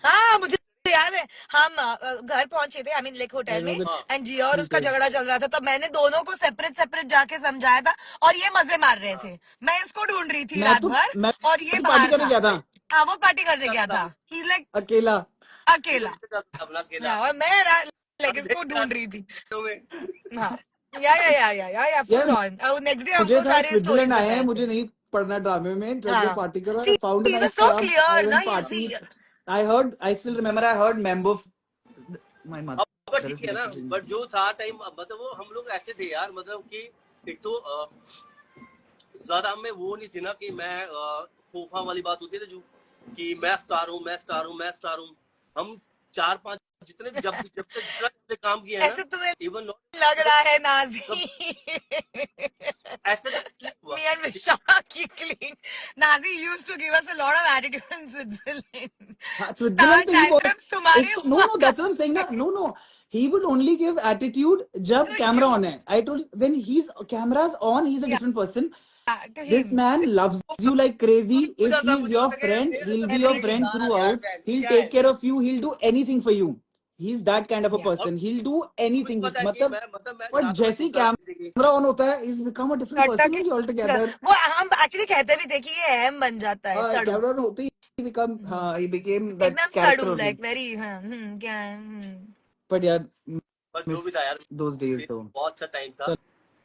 हाँ मुझे याद है हम घर पहुंचे थे आई मीन लाइक होटल में एंड जिया और उसका झगड़ा चल रहा था तो मैंने दोनों को सेपरेट जाके समझाया था और ये मजे मार रहे थे. मैं इसको ढूंढ रही थी रात भर और ये पार्टी करने बाहर गया था. था हाँ वो पार्टी करने गया था. ही इज लाइक अकेला अकेला. अपना अकेला हाँ, और मैं लाइक इसको ढूंढ रही थी. हाँ या फुल ऑन. नेक्स्ट डे मुझे हमको था सारे स्विट्जरलैंड स्टोरीज आए हैं बताए मुझे थे. नहीं पढ़ना ड्रामे में जब ये हाँ पार्टी करो. I see found a he was nice so club. I clear na went you see party. I still remember I heard Membo. My mother अब is ठीक है ना, messaging बट me. जो था टाइम, मतलब वो हम लोग ऐसे थे यार, मतलब कि एक तो ज्यादा हमें वो नहीं थी ना कि मैं फूफा वाली बात होती है ना, जो कि मैं स्टार हूँ, मैं स्टार हूँ, मैं स्टार हूँ. हम 4-5 जितने जब जब तक जितना हमने काम किया है ऐसे ना, तुम्हें इवन लग रहा है सब नाजी ऐसे तो कुछ नहीं हुआ. me and Vishaka clean. Nazi used to give us a lot of attitude in Switzerland. हाँ, Star स्विट्जरलैंड तो ही बहुत. tantrums तुम्हारे एक तो हुआ no, that's what I'm saying ना. करते No, he will only give attitude जब to camera you. on है. I told you, when he's cameras on, he's a Yeah, different person. to This him. man loves you like crazy. हो If जाता he's मुझे your लगे friend, ये he'll सब be your Everything. friend star यार, throughout. Fan He'll क्या take है. care of you. He'll do anything for you. He's that kind of a Yeah. और person. He'll do मुझे anything. पता है कि मतलब मैं but ना तो मैं जैसे ही सुनता था किसी की. camera on होता है, he's become a different कट्टा person की only altogether. वो हम एक्चुअली कहते भी थे कि ये एम बन जाता है सड़ू Camera on होते ही he become he became that एकदम character सड़ू only. लाइक वेरी क्या है But yeah, पर जो भी miss था यार, those days though. बहुत अच्छा टाइम था.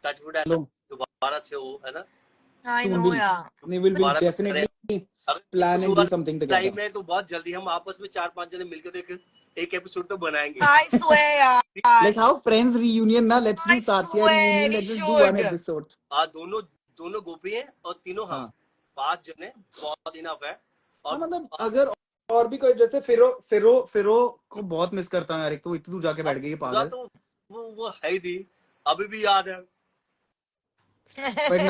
टचवुड ऐसा चलो दोबारा से हो, है ना, आई soon नो we'll या we'll दोबारा कुछ करें. definitely अगर plan कुछ and हुआ do something लाइफ together. में तो बहुत जल्दी हम आपस में 4-5 जने मिलकर तो एक एपिसोड तो बनाएंगे. आई स्वेयर यार Like how Friends reunion ना, let's do I Satya swear reunion. We Let's just do one should episode. दोनों दोनों गोपी हैं और तीनों हम हाँ 5 जने बहुत इनफ है. हाँ और मतलब अगर और भी कोई जैसे फिरो को बहुत मिस करता हूँ यार. एक तो इतनी दूर जाके बैठ गई है पूरा पागल. तो वो है ही थी, अभी भी याद है. पर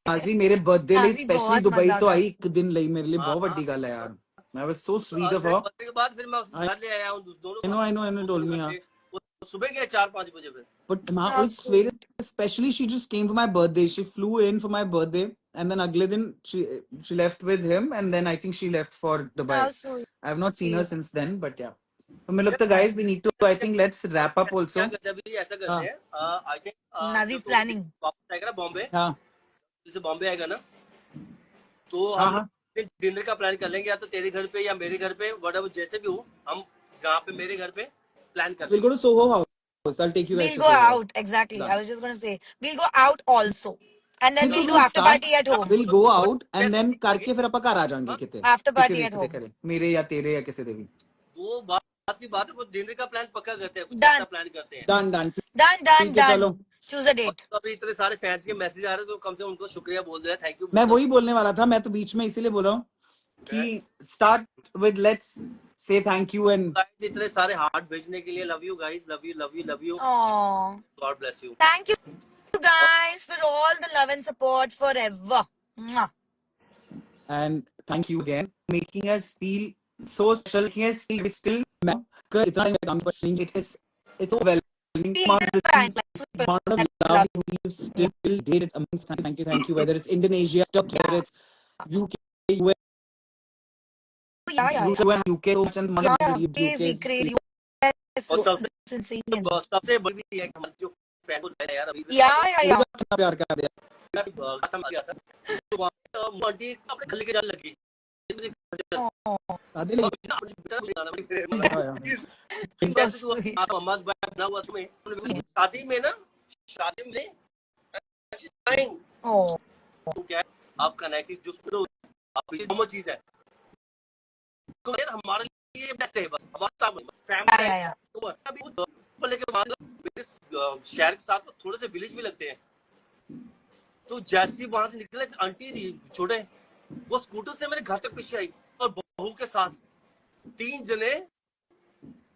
नाजी मेरे बर्थडे ਲਈ नाजी स्पेशली बहुत दुबई मजा तो आई करती एक दिन ਲਈ मेरे लिए हाँ बहुत हाँ. ਵੱਡੀ ਗੱਲ है यार. I was so तो sweet of मेरे her. बर्थडे के बाद फिर मैं I घर ले आया हूँ दोनों I को. know I know I know वो told दोनों me घर हाँ. पे वो सुबह गए 4-5 बजे फिर. But हाँ हाउ उस सवेरे sweet especially she just came for my birthday. She flew in for my birthday and then अगले दिन she left with him and then I think she left for Dubai. How sweet I have not seen her since then but yeah. तो मुझे लगता है guys we need to I think let's wrap up also. क्या करते हैं अभी, ऐसा करते हाँ हैं, आई थिंक नाजीज जब तो प्लानिंग वापस आएगा ना बॉम्बे, हाँ जैसे बॉम्बे आएगा ना, तो हाँ हम हाँ डिनर का प्लान कर लेंगे, या तो तेरे घर पे या मेरे घर पे, व्हाटएवर जैसे भी हो. हम यहाँ पे मेरे घर पे प्लान कर we'll लेंगे. go to Soho House. I'll take you guys we'll to go Soho House. out exactly I Done. was just going to say we'll go out also and then ठीक है we'll do we'll after start. party at home We'll go out and जैसे then ठीक लगे. करके फिर ਆਪਾਂ ਘਰ ਆ ਜਾਾਂਗੇ हाँ, ਕਿਤੇ after ਕਿਸੇ party ਦੇ at ਕਿਤੇ home ਕਰੇ ਮੇਰੇ ਜਾਂ ਤੇਰੇ ਜਾਂ ਕਿਸੇ ਦੇ ਵੀ. वो बात की बात है, वो डिनर का प्लान पक्का करते हैं, कुछ done ऐसा प्लान करते हैं. डन डन done done ठीक है done चलो. choose a और date तो अभी इतने सारे फैंस के मैसेज आ रहे हैं, तो कम से कम उनको शुक्रिया बोल दो, थैंक यू. मैं वही बोलने वाला था. मैं तो बीच में इसीलिए बोल रहा हूँ कि start with let's say thank you and इतने सारे हार्ट भेजने के लिए. Love you guys, love you love you love you. oh God bless you. thank you guys for all the love and support forever Mwah. thank you again for making us feel so special. Making us feel it's still because इतना time काम पर seeing it is it's so overwhelming. Be Amount the of fans like super amount of love we've still did. It's amazing. Thank you. Whether it's Indonesia, whether yeah it's UK, US, yeah UK, and money yeah crazy UK. crazy yes और सब it's insane सबसे बड़ी भी है कि हमारे जो fan को है यार, अभी yeah कितना प्यार कर दिया. खत्म आ गया था, तो वहाँ आंटी अपने खल्ली के जाने लगी. मुझे घर से oh आदिल that's sweet मम्मा बना हुआ तुम्हें शादी में ना, शादी में she's crying. oh तो क्या है आपका नेगेटिव जो स्कूल आप ये नॉर्मल चीज है, तो यार हमारे लिए बेस्ट है, बस हमारा फैमिली है. yeah तो अभी वो लेके मेरे शहर के साथ थोड़े से विलेज भी लगते हैं. तो जैसे ही वहां से निकले, आंटी थी छोटे, वो स्कूटर से मेरे घर तक पीछे आई और बहू के साथ 3 जने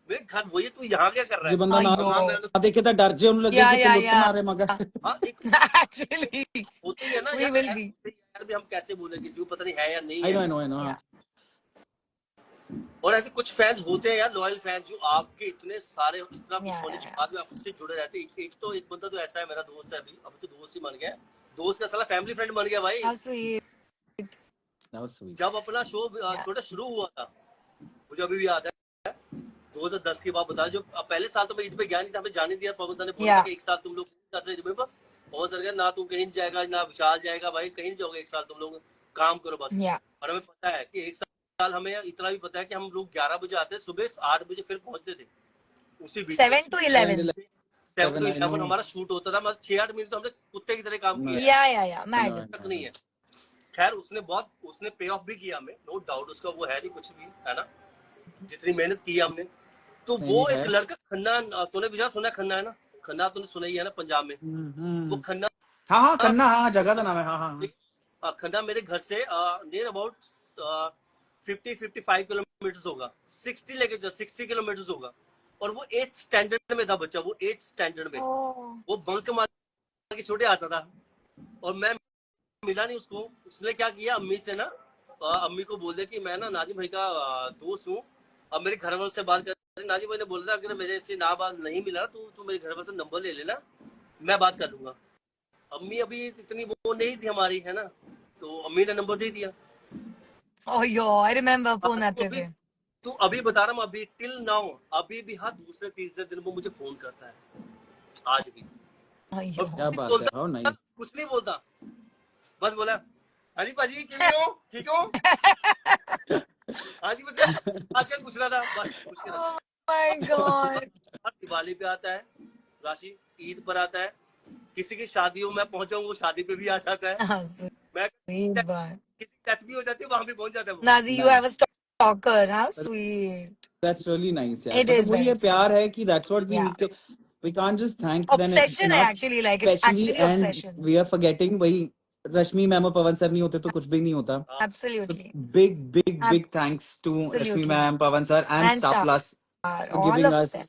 मेरे घर. वो ये तू यहाँ क्या कर रहा ये है? बंदा ना देखे तो डर जे उन्हें लगे Yeah, कि yeah, लुट yeah. मारे मगर हाँ, एक actually होती है ना we यार, will be यार भी हम कैसे बोले किसी को, पता नहीं है या नहीं I है. know yeah और ऐसे कुछ फैंस होते हैं यार, लॉयल फैंस, जो आपके इतने सारे इतना कुछ Yeah, होने के yeah. बाद भी आपसे जुड़े रहते हैं. एक बंदा तो ऐसा है, मेरा दोस्त है, अभी तो दोस्त ही बन गया. दोस्त का साला फैमिली फ्रेंड बन गया भाई. how sweet that was sweet. जब अपना शो छोटा शुरू हुआ था, मुझे अभी भी याद है 2010 की बात बता. जो पहले साल तो मैं ईद पे गया नहीं था, हमें जाने दिया. पवन सर ने बोला Yeah. कि एक साल तुम लोग पवन सर का ना तुम कहीं नहीं जाएगा ना विशाल जाएगा, भाई कहीं नहीं जाओगे, एक साल तुम लोग काम करो बस. yeah और हमें पता है कि एक साल हमें इतना भी पता है कि हम लोग 11 बजे आते, सुबह 8 बजे फिर पहुंचते थे. उसी बीच 7 to 11 7 to I 11 know. हमारा शूट होता था. मतलब 6-8 मिनट तो हमने कुत्ते की तरह काम किया है. yeah mad तक नहीं है. खैर उसने पे ऑफ भी किया हमें, नो डाउट, उसका वो है नहीं कुछ भी, है ना, जितनी मेहनत की है हमने। तो वो नहीं एक है। लड़का खन्ना, तूने विजय सुना है खन्ना, है ना, खन्ना तूने सुना ही है ना, पंजाब में। वो खन्ना, हाँ हाँ खन्ना, हाँ जगह का नाम है, हाँ हाँ। खन्ना मेरे घर से नियर अबाउट 50-55 किलोमीटर होगा, 60 किलोमीटर होगा। और वो 8th स्टैंडर्ड में था बच्चा, वो 8th स्टैंडर्ड में, वो बंक मार के छोटे आता था, और मैं मिला नहीं उसको। उसने क्या किया, अम्मी से ना, अम्मी को बोल दिया कि मैं ना नाजिम भाई का दोस्त हूँ। अब मेरे घर वालों से बात कर, नाजिम भाई ने बोला था अगर मेरे से ना बात नहीं मिला तो तू मेरे घर वालों से नंबर ले लेना, मैं बात कर लूंगा। अम्मी अभी इतनी वो नहीं थी हमारी, है ना, तो अम्मी ने नंबर दे दिया। Oh yo, I remember phone आते थे। तू अभी बता रहा हूँ, अभी टिल नाउ, अभी भी हर दूसरे तीसरे दिन वो मुझे फोन करता है, आज भी। Oh yo, क्या बात है, हाउ नाइस। कुछ नहीं बोलता, बस बोला हाँ जी पाजी किਵੇਂ हो, ठीक हो, हाँ जी, बस आजकल पूछ रहा था, बस कुछ नहीं। oh my god, हर दिवाली पे आता है राशि, ईद पर आता है, किसी की शादियों में पहुंचा हूँ वो शादी पे भी आ जाता है, मैं sweet boy. किसी डेथ भी हो जाती है वहां भी पहुंच जाता है वो। Nazi, you have a stalker, how sweet. That's really nice यार। It मतलब is वही है, very प्यार है कि that's what we Yeah. need to, we can't just thank them Obsession है enough, actually, like it's especially, actually and obsession. we are forgetting वही रश्मि ma'am और पवन सर नहीं होते तो कुछ भी नहीं होता। So Absolutely. big thanks to Rashmi Absolutely. ma'am, Pavan sir, and And Star Star, Plus for all giving of us them.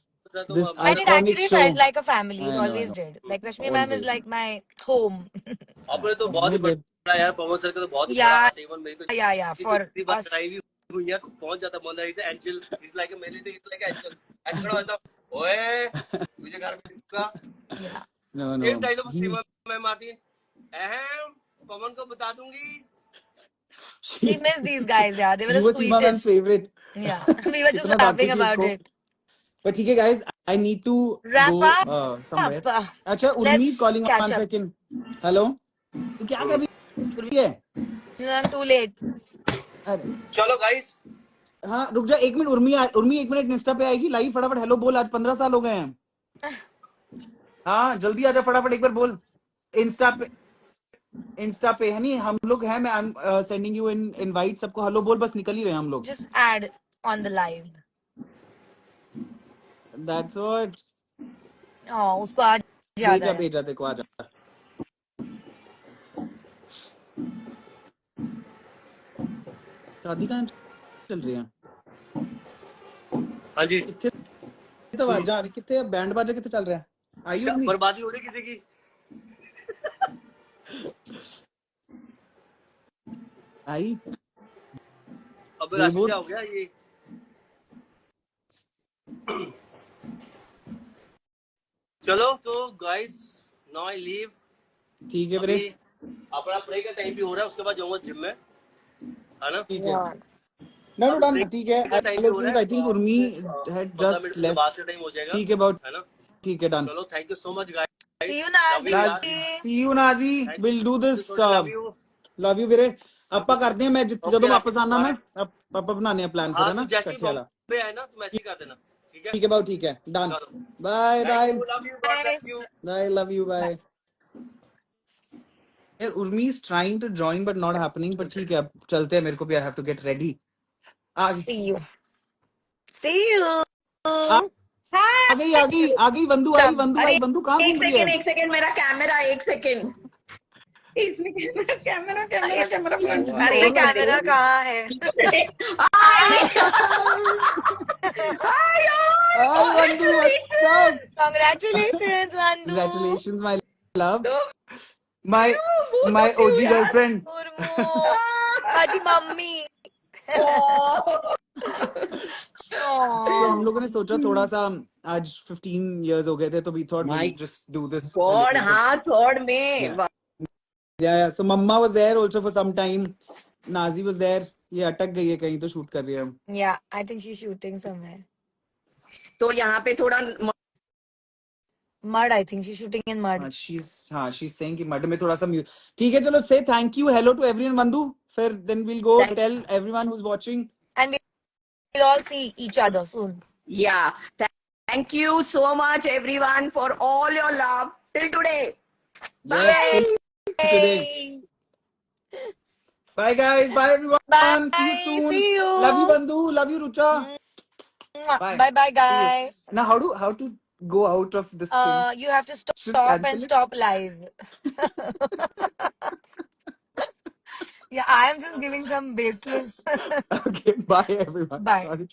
this And it iconic actually show. felt like a family. It I know, always I know. did. Like Rashmi ma'am is Always. like my home. अपने तो बहुत ही No, they- बड़ा यार, पवन sir का तो बहुत ही बड़ा Yeah, हाथ है, इवन मेरी तो yeah, for कितनी बार us. लड़ाई भी हुई है, पहुंच जाता बोला इज एंजल, इज लाइक मेरे लिए इज लाइक एंजल, ऐसे खड़ा होता, ओए मुझे घर में दिखा, Yeah. No, same no. Dialogue He, Seema में मार्टिन, अहम पवन को बता दूंगी। We miss these guys, yeah. They were you the were Seema man's sweetest. favorite. Yeah. We were just कितना laughing डांटती थी about उसको। it. But ठीक है guys, I need to Wrap go up. somewhere. अच्छा, Urmi Let's is calling catch one up. second. Hello. तू क्या कर रही है? No, I'm too late. अरे चलो गाइस, हाँ रुक जा एक मिनट, उर्मी 1 मिनट इंस्टा पे आएगी लाइव, फटाफट हेलो बोल, आज 15 साल हो गए हैं। हाँ जल्दी आजा फटाफट, एक बार बोल इंस्टा पे है नहीं, हम लोग हैं, मैं I am sending you in invite, सबको हेलो बोल, बस निकल ही रहे हैं हम लोग। Just add on the live. That's what. Oh, उसको आज याद आया। भेजा देखो, आजा। शादी कहाँ चल रही है? हाँ जी, कितने तो आवाज आ रही, कितने बैंड बाजा कितने चल रहा है? आई उर्मी? बर्बादी हो रही किसी की। आई अब राशि क्या हो गया ये? चलो तो गाइस, नाउ आई लीव। ठीक है ब्रे, अपना प्रे का टाइम भी हो रहा है, उसके बाद जाऊंगा जिम में, है ना? ठीक है। No, done. ठीक है। I think Urmi had just left. बाद से टाइम हो जाएगा, ठीक है बहुत, है ना? ठीक है डन। चलो thank you so much guys. See you, Nazi. See you Nazi. We'll do this. Love you ਵੀਰੇ। ਆਪਾਂ ਕਰਦੇ हैं, मैं ਜਦੋਂ वापस आना ना, ਆਪਾਂ बनाने हैं प्लान, फिर है ना? जैसे बॉम्बे आए ना तो मैसेज कर देना, ठीक है? ठीक है बहुत, ठीक है done. Bye bye bye, love you bye. यार Urmi is trying to join but not happening, but ठीक है अब चलते हैं, मेरे को भी I have to get ready। See you. See you. आ गई बंधु, आई बंधु कहाँ घूम रही है? एक सेकंड मेरा कैमरा, एक सेकंड इसमें कैमरा अरे कैमरा कहाँ है? बंधु what's up? Congratulations, Vandu. Congratulations my love, my OG girlfriend। Aji mummy. तो हम लोगों ने सोचा थोड़ा सा, आज 15 years हो गए थे, तो we thought we'll just do this। God, हाँ थर्ड में। Yeah, so Mamma was there also for some time, Nazi was there। ये अटक गई है कहीं तो शूट कर रही है। Yeah, I think she's shooting somewhere. तो यहाँ पे थोड़ा Mud, I think she's shooting in mud. she's saying कि मड में थोड़ा सा ठीक है। चलो say thank you, hello to everyone बंधु, फिर then we'll go tell everyone who's watching, and we'll all see each other soon. Yeah, thank you so much everyone for all your love till today. Bye. today। Bye guys. Bye everyone. See you Bye. soon. See Love you, you. Bandhu. Love you, Rucha. Bye. Bye bye, See you. guys. Now, how to go out of this thing? You have to Just stop and cancel it. stop live. Yeah, I am just giving some baseless. Okay. Bye everyone. Bye. Sorry.